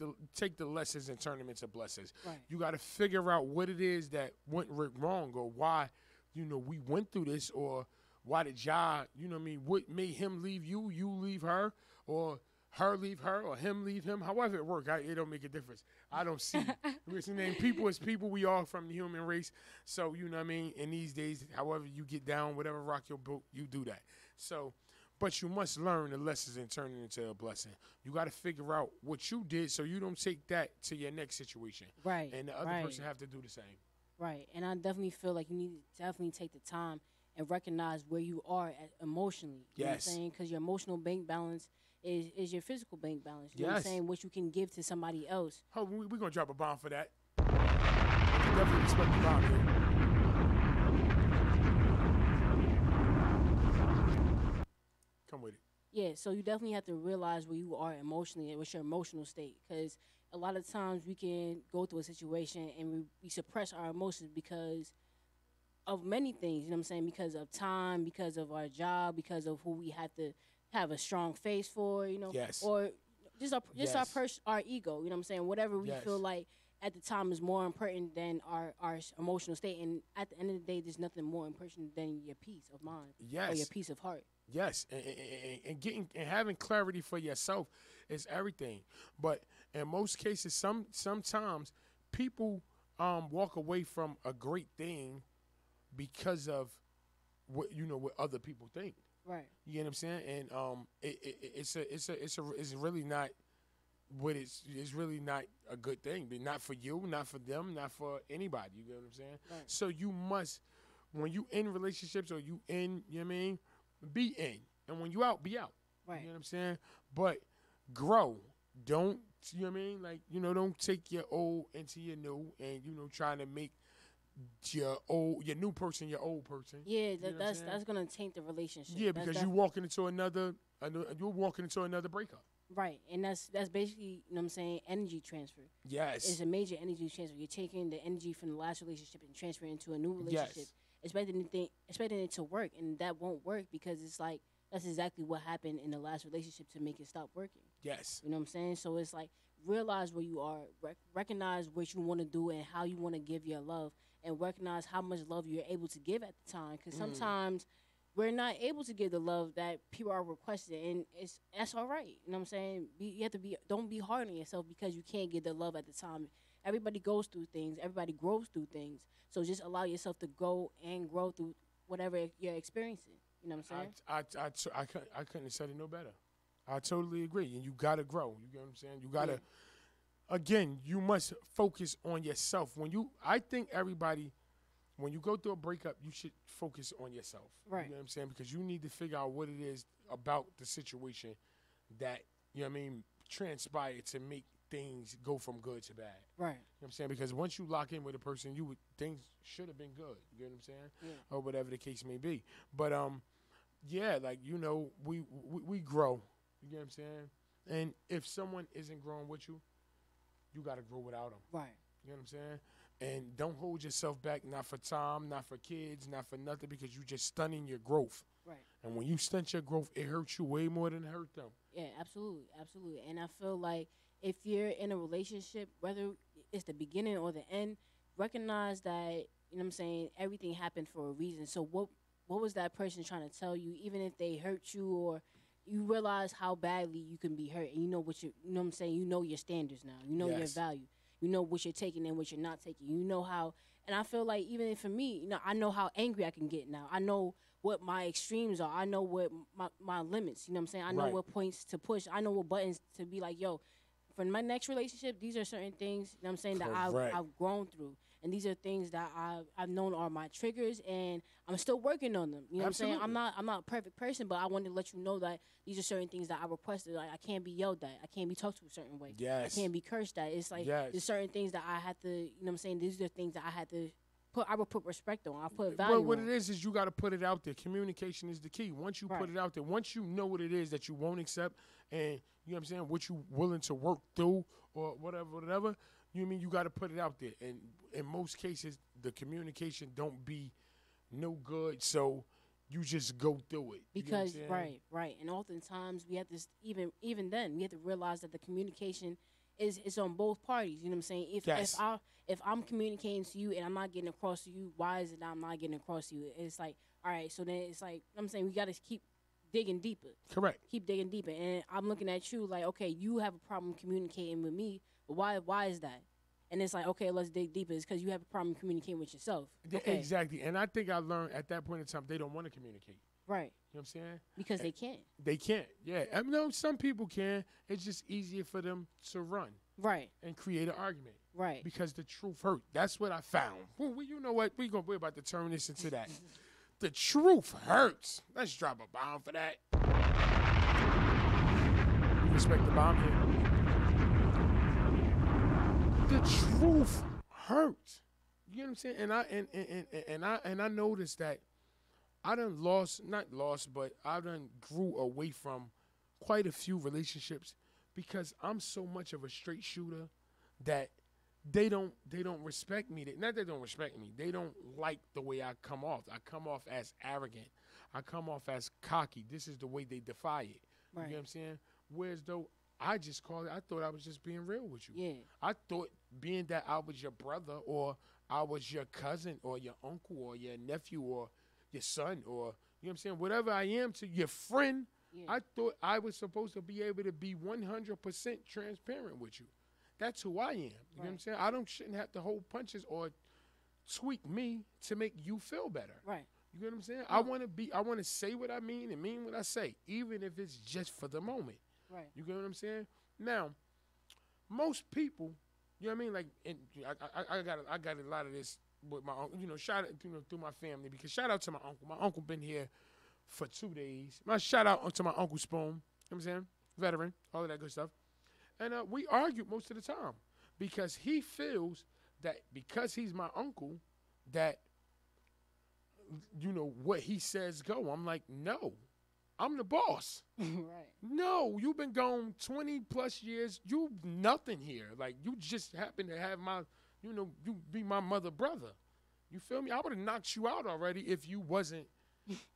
the lessons and turn them into blessings. Right. You got to figure out what it is that went wrong, or why, you know, we went through this, or why did y'all, you know what I mean, what made him leave you, you leave her, or her leave her, or him leave him. However it works, it don't make a difference. I don't see. What's the name? People is people. We all from the human race. So, you know what I mean? In these days, however you get down, whatever rock your boat, you do that. So, but you must learn the lessons and turn it into a blessing. You got to figure out what you did so you don't take that to your next situation. Right. And the other person have to do the same. Right. And I definitely feel like you need to definitely take the time and recognize where you are emotionally. You know what I'm saying? Because your emotional bank balance is your physical bank balance. You know what I'm saying? What you can give to somebody else. Oh, we're going to drop a bomb for that. Definitely respect the bomb here. Come with it. Yeah, so you definitely have to realize where you are emotionally and what's your emotional state. Because a lot of times we can go through a situation and we suppress our emotions because of many things, you know what I'm saying? Because of time, because of our job, because of who we have to have a strong face for, you know? Yes. Or just our ego, you know what I'm saying? Whatever we feel like at the time is more important than our emotional state. And at the end of the day, there's nothing more important than your peace of mind or your peace of heart. Yes, and getting and having clarity for yourself is everything. But in most cases, sometimes people walk away from a great thing because of what other people think. Right. You get what I'm saying? And it's really not what it's really not a good thing. But not for you, not for them, not for anybody. You get what I'm saying? Right. So you must, when you in relationships or you in, you know what I mean, be in. And when you out, be out. Right. You know what I'm saying? But grow. Don't, you know what I mean? Like, don't take your old into your new and, trying to make your new person your old person. Yeah, that's gonna taint the relationship. Yeah, because you're walking into another breakup. Right, and that's basically, you know what I'm saying, energy transfer. Yes. It's a major energy transfer. You're taking the energy from the last relationship and transferring it into a new relationship. Expecting it to work, and that won't work because it's like that's exactly what happened in the last relationship to make it stop working. Yes. You know what I'm saying? So it's like realize where you are, recognize what you want to do and how you want to give your love, and recognize how much love you're able to give at the time. Because sometimes we're not able to give the love that people are requesting, and that's all right. You know what I'm saying? Don't be hard on yourself because you can't get the love at the time. Everybody goes through things. Everybody grows through things. So just allow yourself to go and grow through whatever you're experiencing. You know what I'm saying? I couldn't have said it no better. I totally agree. And you got to grow. You get what I'm saying? You got to, again, you must focus on yourself. I think everybody, when you go through a breakup, you should focus on yourself. Right. You know what I'm saying? Because you need to figure out what it is about the situation that, you know what I mean, transpired to make things go from good to bad. Right. You know what I'm saying? Because once you lock in with a person, things should have been good. You get what I'm saying? Yeah. Or whatever the case may be. But yeah, like we grow. You get what I'm saying? And if someone isn't growing with you, you got to grow without them. Right. You know what I'm saying? And don't hold yourself back, not for time, not for kids, not for nothing, because you just stunning your growth. Right. And when you stunt your growth, it hurts you way more than it hurt them. Yeah, absolutely, absolutely. And I feel like if you're in a relationship, whether it's the beginning or the end, recognize that, you know what I'm saying, everything happened for a reason. So what was that person trying to tell you, even if they hurt you, or you realize how badly you can be hurt, and you know what I'm saying, you know your standards now. You know your value. You know what you're taking and what you're not taking. You know how, and I feel like even for me, I know how angry I can get now. I know what my extremes are. I know what my limits, you know what I'm saying? I know what points to push. I know what buttons to be like, yo, for my next relationship, these are certain things, you know what I'm saying, that I've grown through. And these are things that I've known are my triggers, and I'm still working on them. You know Absolutely. what I'm saying? I'm not a perfect person, but I want to let you know that these are certain things that I requested. Like, I can't be yelled at. I can't be talked to a certain way. Yes. I can't be cursed at. It's like there's certain things that I had to, you know what I'm saying? These are things that I had to I would put respect on. I put value Well, what on. it is you got to put it out there. Communication is the key. Once you put it out there, once you know what it is that you won't accept, and you know what I'm saying, what you willing to work through or whatever, you know what I mean, you got to put it out there. And in most cases, the communication don't be no good. So you just go through it. Because right, and oftentimes we have to even then we have to realize that the communication is on both parties. You know what I'm saying? If I'm communicating to you and I'm not getting across to you, why is it that I'm not getting across to you? It's like, all right, so then it's like I'm saying we got to keep digging deeper. Correct. Keep digging deeper, and I'm looking at you like, okay, you have a problem communicating with me, but why is that? And it's like, okay, let's dig deeper. It's because you have a problem communicating with yourself. Okay. Exactly. And I think I learned at that point in time they don't want to communicate. Right. You know what I'm saying? Because they can't. They can't. Yeah. I mean, some people can. It's just easier for them to run. Right. And create an argument. Right. Because the truth hurt. That's what I found. Well, you know what? We're about to turn this into that. The truth hurts. Let's drop a bomb for that. You respect the bomb here. The truth hurts. You know what I'm saying? And I noticed that I done not lost, but I done grew away from quite a few relationships because I'm so much of a straight shooter that they don't respect me. Not they don't respect me. They don't like the way I come off. I come off as arrogant. I come off as cocky. This is the way they defy it. Right. You know what I'm saying? Whereas though I just called it, I thought I was just being real with you. Yeah. I thought being that I was your brother or I was your cousin or your uncle or your nephew or your son or, you know what I'm saying, whatever I am to your friend, I thought I was supposed to be able to be 100% transparent with you. That's who I am. You know what I'm saying? Shouldn't have to hold punches or tweak me to make you feel better. Right. You know what I'm saying? I want to say what I mean and mean what I say, even if it's just for the moment. Right. You get what I'm saying? Now, most people, you know what I mean? Like, and I got a lot of this with my uncle, shout out, through my family, because shout out to my uncle. My uncle been here for 2 days. My shout out to my Uncle Spoon, you know what I'm saying? Veteran, all of that good stuff. And we argued most of the time because he feels that because he's my uncle, that, what he says go. I'm like, no, I'm the boss. Right. No, you've been gone 20 plus years. You nothing here. Like, you just happen to have my, you be my mother brother. You feel me? I would have knocked you out already if you wasn't.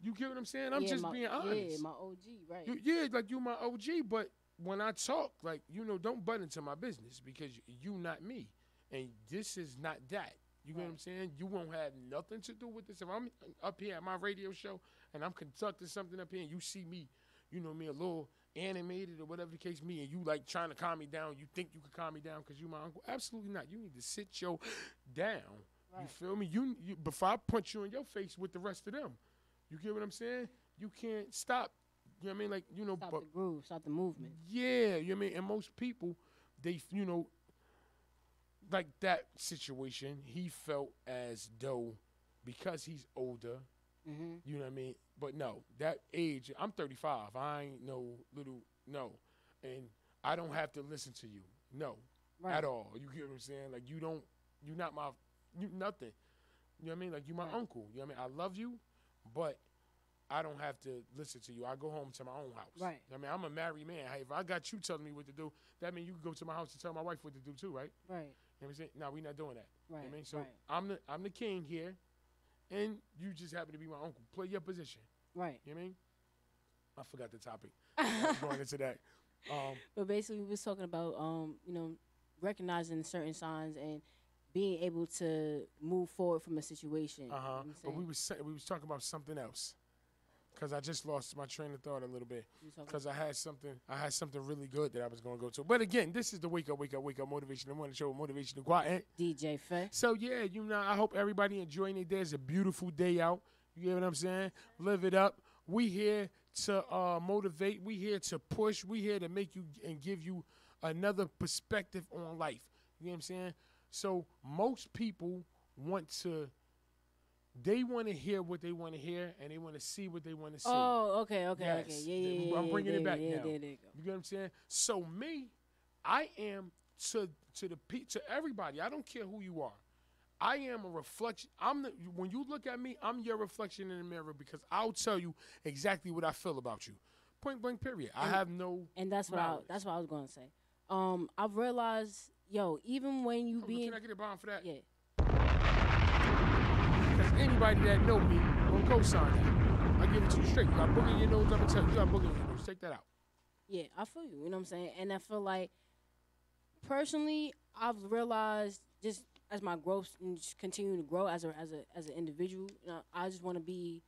You get what I'm saying? I'm just being honest. Yeah, my OG, right. Like you my OG, but when I talk, like, don't butt into my business because you not me. And this is not that. You know what I'm saying? You won't have nothing to do with this. If I'm up here at my radio show and I'm conducting something up here and you see me, me a little animated or whatever the case me, and you like trying to calm me down, you think you can calm me down because you my uncle? Absolutely not. You need to sit your down. Right. You feel me? You before I punch you in your face with the rest of them. You get what I'm saying? You can't stop. You know what I mean? Like, stop the groove, stop the movement. Yeah, you know what I mean? And most people, they, like that situation, he felt as though because he's older, you know what I mean? But no, that age, I'm 35. I ain't no no. And I don't have to listen to you. No, at all. You get what I'm saying? Like, you're not nothing. You know what I mean? Like, you my uncle. You know what I mean? I love you, but I don't have to listen to you. I go home to my own house. Right. I mean, I'm a married man. Hey, if I got you telling me what to do, that means you can go to my house and tell my wife what to do too, right? Right. You know what I'm saying? No, we're not doing that. Right. You know what I mean? So I'm the king here, and you just happen to be my uncle. Play your position. Right. You know what I mean? I forgot the topic. I'm going into that. But basically, we was talking about, recognizing certain signs and being able to move forward from a situation. You know but we was talking about something else. Because I just lost my train of thought a little bit. Because I had something really good that I was going to go to. But again, this is the Wake Up Motivation. I want to show Motivation to Quiet. DJ Faye. So yeah, I hope everybody enjoying it. There's a beautiful day out. You get what I'm saying? Live it up. We here to motivate. We here to push. We here to make you and give you another perspective on life. You know what I'm saying? So most people want to hear what they want to hear, and they want to see what they want to see. Oh, okay. Yes. Yeah. I'm bringing it back now. There you go. You get what I'm saying? So me, I am to everybody. I don't care who you are. I am a reflection. When you look at me, I'm your reflection in the mirror because I'll tell you exactly what I feel about you. Point blank. Period. I have no. And that's what I was going to say. I've realized, even when you Can I get a bomb for that? Yeah. anybody that know me will co-sign that. I give it to you straight. You got a boogie in your nose, I'm gonna tell you. You got a boogie in your nose. Take that out. Yeah, I feel you. You know what I'm saying? And I feel like, personally, I've realized just as my growth and just continue to grow as an individual, you know, I just want to be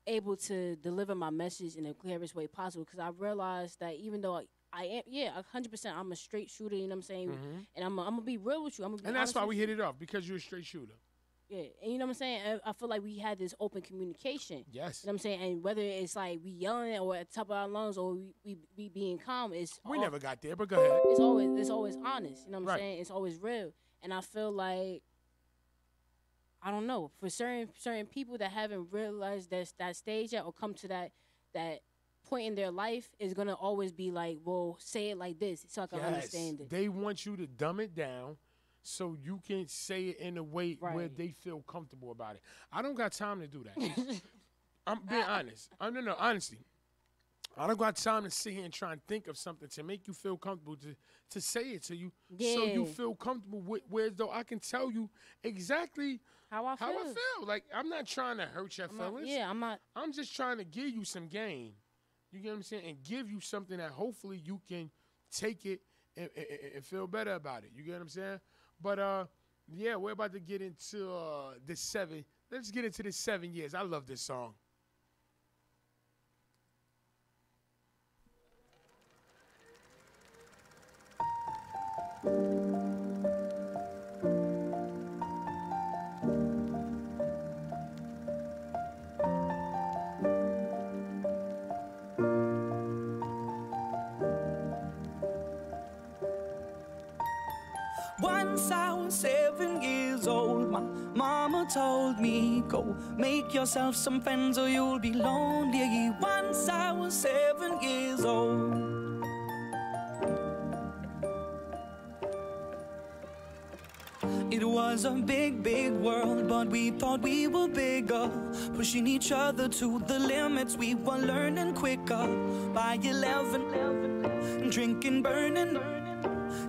able to deliver my message in the clearest way possible. Because I realized that even though I am, 100%, I'm a straight shooter. You know what I'm saying? Mm-hmm. And I'm gonna be real with you. And that's why we hit it off, because you're a straight shooter. Yeah, and you know what I'm saying? I feel like we had this open communication. Yes. You know what I'm saying? And whether it's like we yelling or at the top of our lungs or we being calm, we never got there, but go ahead. It's always honest. You know what I'm saying? It's always real. And I feel like, I don't know, for certain people that haven't realized that stage yet or come to that point in their life, is gonna always be like, well, say it like this so I can understand it. They want you to dumb it down so you can say it in a way where they feel comfortable about it. I don't got time to do that. I'm being honest. No, honestly. I don't got time to sit here and try and think of something to make you feel comfortable to say it to you, so you feel comfortable with, whereas though I can tell you exactly how I feel. Like, I'm not trying to hurt your feelings. I'm not. I'm just trying to give you some game. You get what I'm saying? And give you something that hopefully you can take it and feel better about it. You get what I'm saying? But, yeah, we're about to get into the 7. Let's get into the 7 years. I love this song. Once I was 7 years old, my mama told me, go make yourself some friends or you'll be lonely. Once I was 7 years old. It was a big, big world, but we thought we were bigger, pushing each other to the limits. We were learning quicker. By 11, drinking, burning,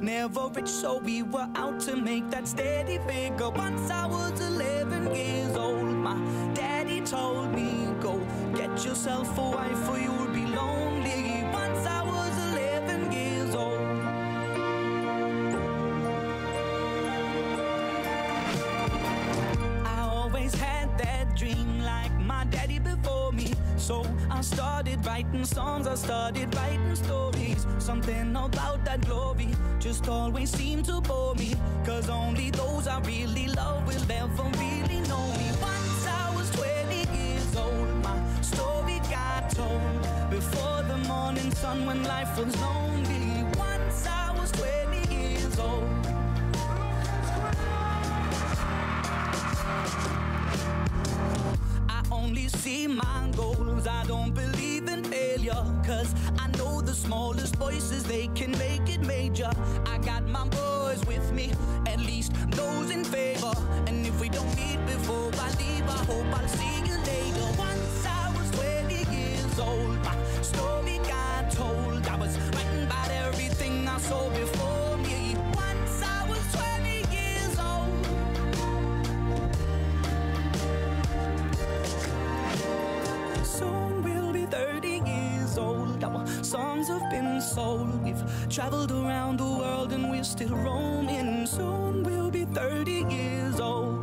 never rich, so we were out to make that steady figure. Once I was 11 years old, my daddy told me, go get yourself a wife or you'll be lonely. Once I was 11 years old. I always had that dream like my daddy before me, so I started writing songs, I started writing stories. Something about that glory just always seemed to bore me, 'cause only those I really love will ever really know me. Once I was 20 years old, my story got told before the morning sun when life was lonely. Once I was 20 years old. I only see my goals, I don't believe in failure, 'cause I know the smallest voices, they can make it major. I got my boys with me, at least those in favor, and if we don't meet before I leave, I hope I'll see you later. Once I was 20 years old, my story got told. I was writing about everything I saw before me. Once I was 20 years old. Soon we'll be 30 years old. Our songs have been sold. We've traveled around the world and we're still roaming. Soon we'll be 30 years old.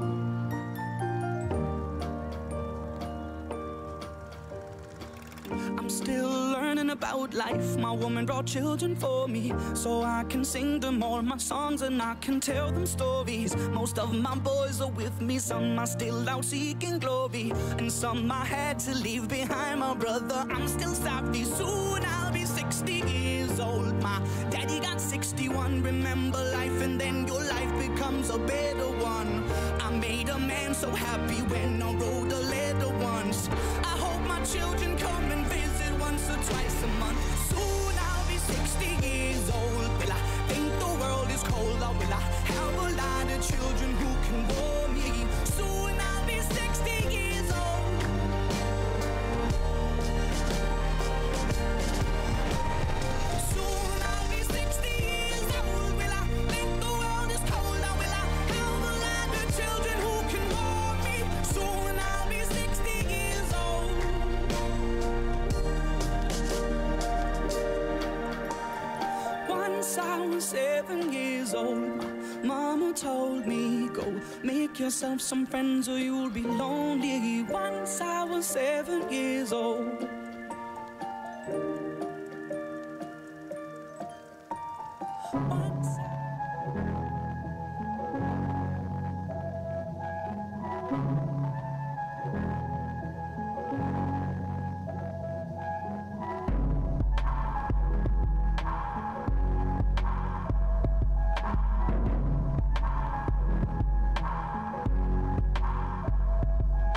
I'm still learning about life. My woman brought children for me, so I can sing them all my songs and I can tell them stories. Most of my boys are with me, some are still out seeking glory, and some I had to leave behind. My brother, I'm still sorry. Soon I'll be 60 years old. My daddy got 61. Remember life and then your life becomes a better one. I made a man so happy when I wrote a letter once. I hope my children come and visit once or twice a month. Soon I'll be 60 years old. Will I think the world is cold, or will I have a lot of children who can warm me? Soon I'll be 60 years old. Soon I'll be 60 years old. Will I think the world is cold, or will I have a lot of children who can warm me? Soon years old. Mama told me, go make yourself some friends or you'll be lonely. Once I was 7 years old.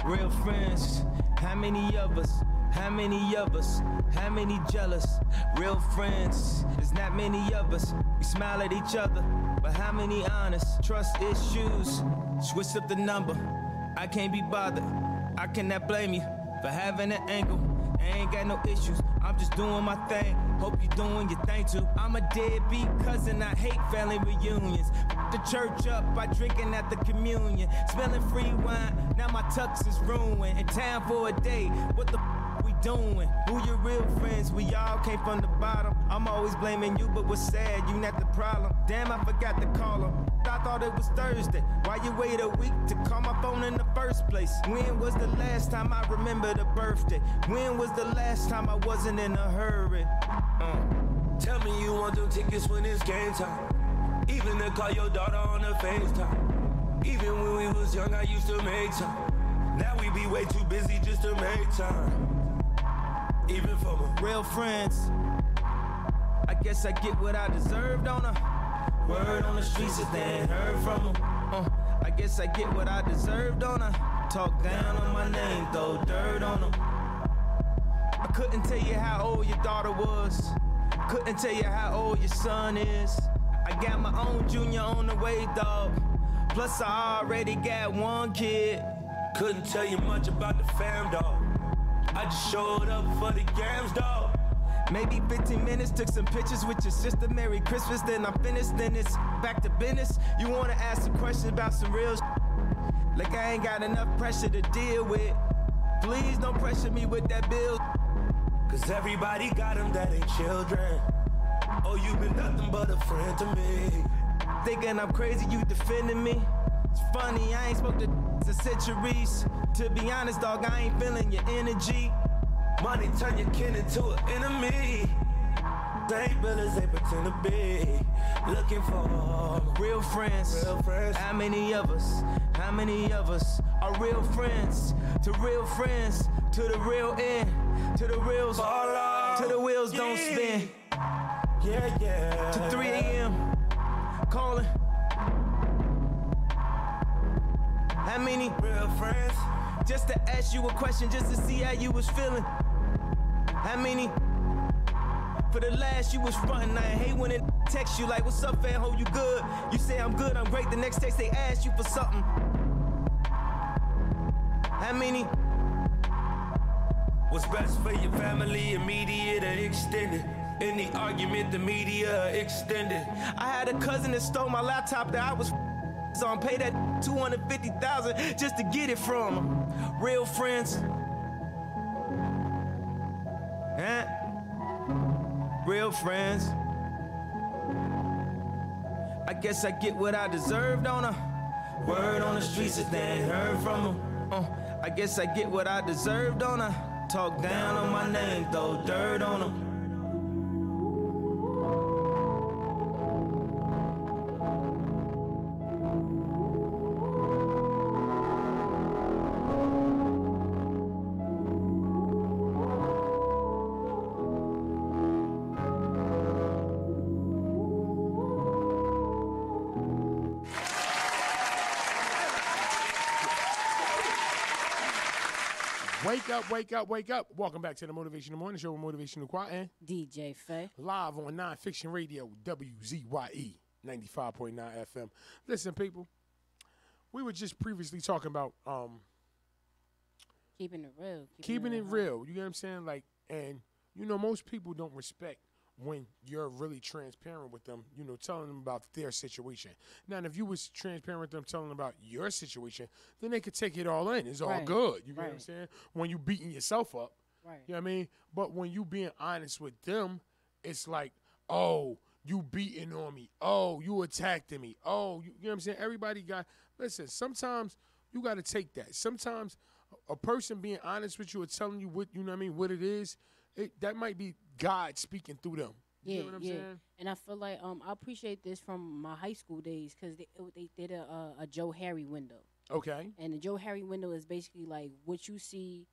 Real friends, how many of us? How many of us? How many jealous? Real friends, there's not many of us. We smile at each other, but how many honest? Trust issues, switch up the number. I can't be bothered. I cannot blame you for having an angle. I ain't got no issues, I'm just doing my thing. Hope you're doing your thing too. I'm a deadbeat cousin, I hate family reunions. F the church up by drinking at the communion. Smelling free wine, now my tux is ruined. In town for a day, what the we doing? Who your real friends? We all came from the bottom. I'm always blaming you, but what's sad, you not the problem. Damn, I forgot to call him. I thought it was Thursday. Why you wait a week to call my phone in the first place? When was the last time I remembered a birthday? When was the last time I wasn't in a hurry? Tell me you want them tickets when it's game time. Even to call your daughter on the FaceTime. Even when we was young, I used to make time. Now we be way too busy just to make time. Even for my real friends. I guess I get what I deserve, don't I? Word on the streets if they ain't heard from them. I guess I get what I deserve, don't I? Talk down on my name, throw dirt on them. I couldn't tell you how old your daughter was. Couldn't tell you how old your son is. I got my own junior on the way, dog. Plus I already got one kid. Couldn't tell you much about the fam, dog. I just showed up for the games, dog. Maybe 15 minutes, took some pictures with your sister. Merry Christmas, then I'm finished, then it's back to business. You wanna ask some questions about some real like I ain't got enough pressure to deal with. Please don't pressure me with that bill. Cause everybody got them that ain't children. Oh, you been nothing but a friend to me. Thinking I'm crazy, you defending me. It's funny, I ain't spoke to centuries. To be honest, dog, I ain't feeling your energy. Money turn your kin into an enemy. They ain't real as they pretend to be. Looking for real friends. Real friends. How many of us? How many of us are real friends? To real friends, to the real end, to the reals, to the wheels don't spin. Yeah, yeah. To 3 a.m. calling. How many real friends? Just to ask you a question, just to see how you was feeling. How many? For the last you was frontin', I hate when it text you like, what's up, fan, ho, you good? You say I'm good, I'm great, the next text they ask you for something. How many? What's best for your family, immediate or extended? In the argument, the media extended. I had a cousin that stole my laptop that I was so I'm paid that $250,000 just to get it from him. Real friends. Huh? Real friends. I guess I get what I deserve, don't I? Word on the streets if they ain't heard from them. I guess I get what I deserve, don't I? Talk down on my name, throw dirt on them. Wake up, wake up, wake up. Welcome back to the Motivational Morning Show with Motivational Choir and DJ Faye. Live on NonFiction Radio, WZYE 95.9 FM. Listen, people, we were just previously talking about keeping it real. Keeping it real. You get what I'm saying? Like, and, you know, most people don't respect when you're really transparent with them, you know, telling them about their situation. Now, if you was transparent with them, telling them about your situation, then they could take it all in. It's all good. You get what I'm saying? When you beating yourself up, you know what I mean? But when you being honest with them, it's like, oh, you beating on me. Oh, you attacking me. Oh, you know what I'm saying? Everybody got, listen, sometimes you got to take that. Sometimes a person being honest with you or telling you what, you know what I mean, what it is, that might be God speaking through them. You know what I'm saying? And I feel like I appreciate this from my high school days because they did a Joe Harry window. Okay. And the Joe Harry window is basically like what you see,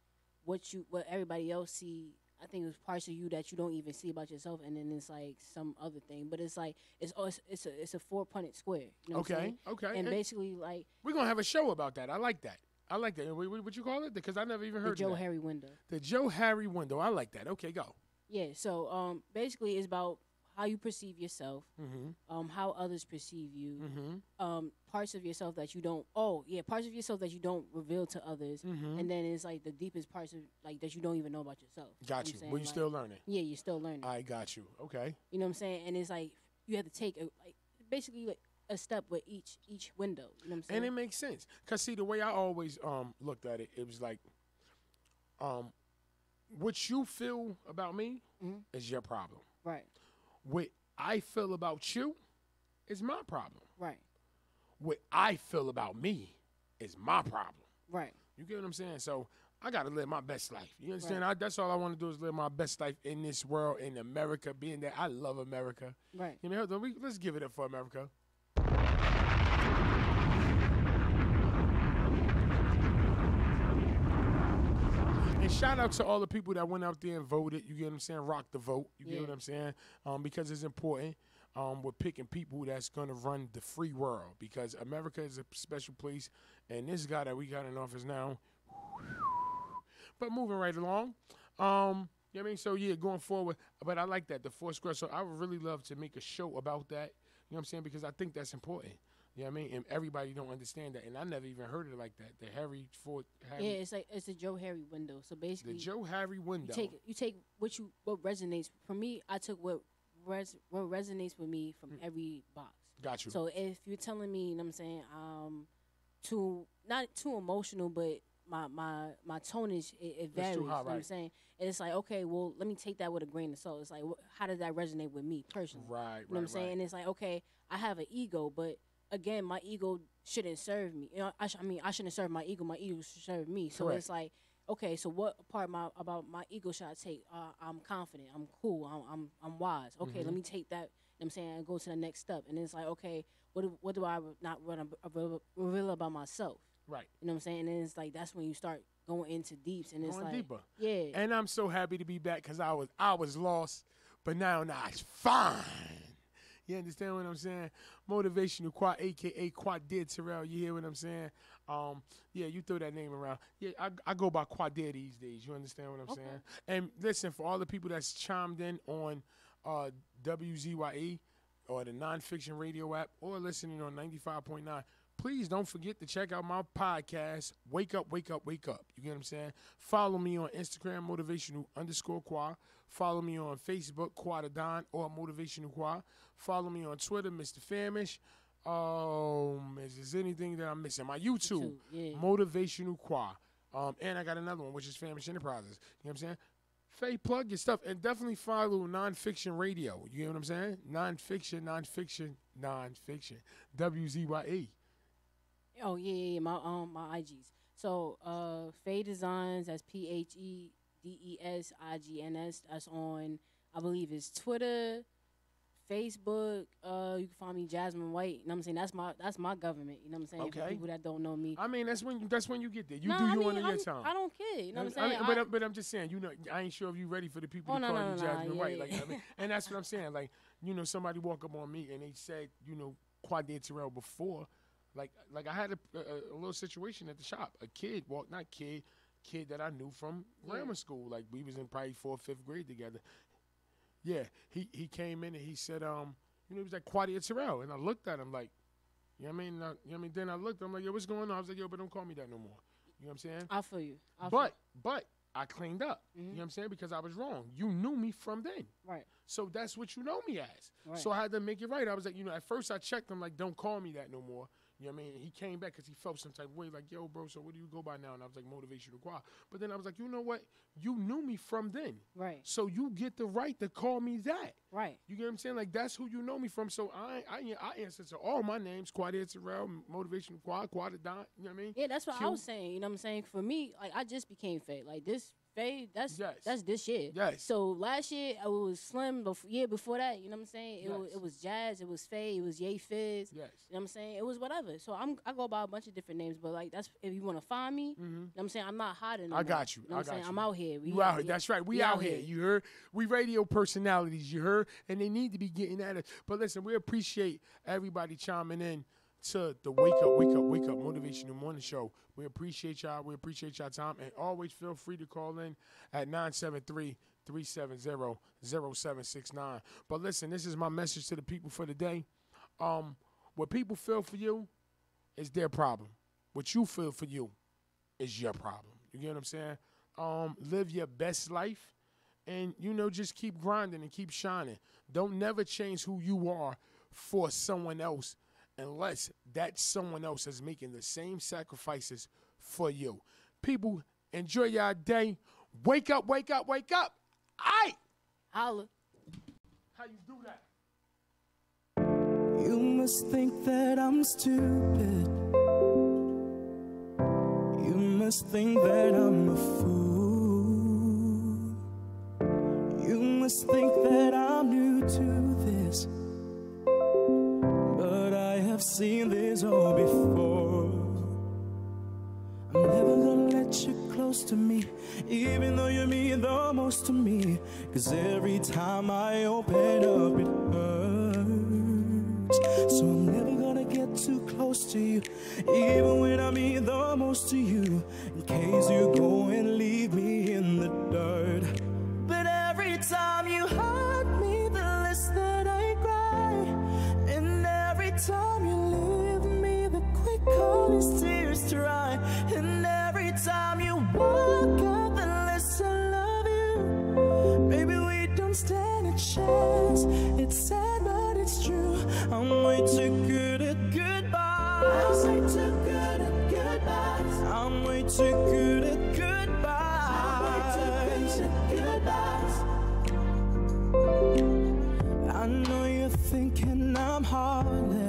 what everybody else see. I think it's parts of you that you don't even see about yourself, and then it's like some other thing. But it's like it's a 4-punted square. You know what I'm saying? Okay. And basically like we're gonna have a show about that. I like that. What you call it? Because I never even heard the of Joe that. Harry window. The Joe Harry window. I like that. Okay, go. Yeah. So basically it's about how you perceive yourself, how others perceive you, parts of yourself that you don't. Parts of yourself that you don't reveal to others, and then it's like the deepest parts of like that you don't even know about yourself. Got you. Well, you're still learning. Yeah, you're still learning. I got you. Okay. You know what I'm saying? And it's like you have to take basically like a step with each window. You know what I'm saying? And it makes sense. Cause see, the way I always looked at it, it was like, what you feel about me is your problem. Right. What I feel about you is my problem. Right. What I feel about me is my problem. Right. You get what I'm saying? So I got to live my best life. You understand? Right. That's all I want to do is live my best life in this world, in America, being that I love America. Right. You know, let's give it up for America. And shout out to all the people that went out there and voted. You get what I'm saying? Rock the vote. You get what I'm saying? Because it's important. We're picking people that's going to run the free world because America is a special place. And this guy that we got in office now, but moving right along. You know what I mean? So, yeah, going forward. But I like that, the four square. So I would really love to make a show about that. You know what I'm saying? Because I think that's important. You know what I mean? And everybody don't understand that. And I never even heard it like that. The Harry. Yeah, it's a Joe Harry window. So basically, the Joe Harry window. You take what resonates. For me, I took what resonates with me from every box. Got you. So if you're telling me, you know what I'm saying, not too emotional, but my tonage it varies. Too high, you know what I'm saying? And it's like, okay, well, let me take that with a grain of salt. It's like, how does that resonate with me personally? Right. You know what I'm saying? And it's like, okay, I have an ego, but again, my ego shouldn't serve me. You know, I shouldn't serve my ego. My ego should serve me. So Correct. It's like, okay, so what part about my ego should I take? I'm confident. I'm cool. I'm wise. Okay, let me take that. You know what I'm saying, and go to the next step. And it's like, okay, what do I not want to reveal about myself? Right. You know what I'm saying? And it's like that's when you start going into deeps, and it's going like deeper. Yeah. And I'm so happy to be back because I was lost, but now it's fine. You understand what I'm saying? Motivational Quad, a.k.a. Quadir Terrell. You hear what I'm saying? Yeah, you throw that name around. Yeah, I go by Quadir these days. You understand what I'm saying? And listen, for all the people that's chimed in on WZYE or the NonFiction radio app or listening on 95.9, please don't forget to check out my podcast, Wake Up, Wake Up, Wake Up. You get what I'm saying? Follow me on Instagram, motivational_Quad. Follow me on Facebook, Quadadon or Motivational Quad. Follow me on Twitter, Mr. Famish. Is there anything that I'm missing? My YouTube, Motivational Quad. And I got another one, which is Famish Enterprises. You know what I'm saying? Faye, plug your stuff. And definitely follow NonFiction Radio. You get what I'm saying? NonFiction. WZYE. Oh yeah, my IGs. So Faye Designs, that's PHEDESIGNS. That's on, I believe it's Twitter, Facebook. You can find me Jasmine White. You know what I'm saying? That's my government. You know what I'm saying? Okay. For people that don't know me. I mean, that's when you get there. You on your time. I don't care. You know what I'm saying? But I'm just saying, I ain't sure if you ready for the people to call you Jasmine White. Like, I mean, and that's what I'm saying. Like, somebody walk up on me and they said, Quadir Terrell before. Like I had a little situation at the shop. A kid kid that I knew from grammar school. Like we was in probably 4th, 5th grade together. Yeah, he came in and he said, he was like Quadir Terrell, and I looked at him like, you know what I mean? Then I looked, I'm like, yo, what's going on? I was like, yo, but don't call me that no more. You know what I'm saying? I feel you. But I cleaned up. You know what I'm saying? Because I was wrong. You knew me from then. Right. So that's what you know me as. Right. So I had to make it right. I was like, at first I checked him like, don't call me that no more. You know what I mean? He came back because he felt some type of way, like, yo, bro, so what do you go by now? And I was like, Motivational Quad. But then I was like, you know what? You knew me from then. Right. So you get the right to call me that. Right. You get what I'm saying? Like, that's who you know me from. So I answer to all my names: Quadia Terrell, Motivational Quad, Don. You know what I mean? Yeah, that's what Q. I was saying. You know what I'm saying? For me, like, I just became Faye. Like, this Faye, that's this year. Yes. So last year I was Slim. The year before that, you know what I'm saying? It was Jazz. It was Faye. It was Ye Fizz. Yes. You know what I'm saying? It was whatever. So I go by a bunch of different names, but like that's if you want to find me. You know what I'm saying? I'm not hiding. No I more. got you. You know what I'm saying? you. I'm out here. You out here. That's right. We out here. You heard? We radio personalities. You heard? And they need to be getting at it. But listen, we appreciate everybody chiming in to the Wake Up Motivational Morning Show. We appreciate y'all. We appreciate y'all time. And always feel free to call in at 973-370-0769. But listen, this is my message to the people for the day. What people feel for you is their problem. What you feel for you is your problem. You get what I'm saying? Live your best life and, just keep grinding and keep shining. Don't never change who you are for someone else unless that someone else is making the same sacrifices for you. People, enjoy your day. Wake up, wake up, wake up. Aight! Holla. How you do that? You must think that I'm stupid. You must think that I'm a fool. You must think that I'm new to this. But I have seen this all before. I'm never gonna let you close to me, even though you mean the most to me. 'Cause every time I open up it hurts. So I'm never gonna get too close to you, even when I mean the most to you, in case you go and leave me in the dirt. But every time you hurt me, the less that I cry. And every time you leave me, the quicker these tears dry. And every time you walk out, the less I love you. Baby, we don't stand a chance. It's sad, but it's true. I'm way too good at goodbyes. I'm way too good at goodbyes. I'm way too good at goodbyes. I'm way too good at goodbyes. I know you're thinking I'm heartless.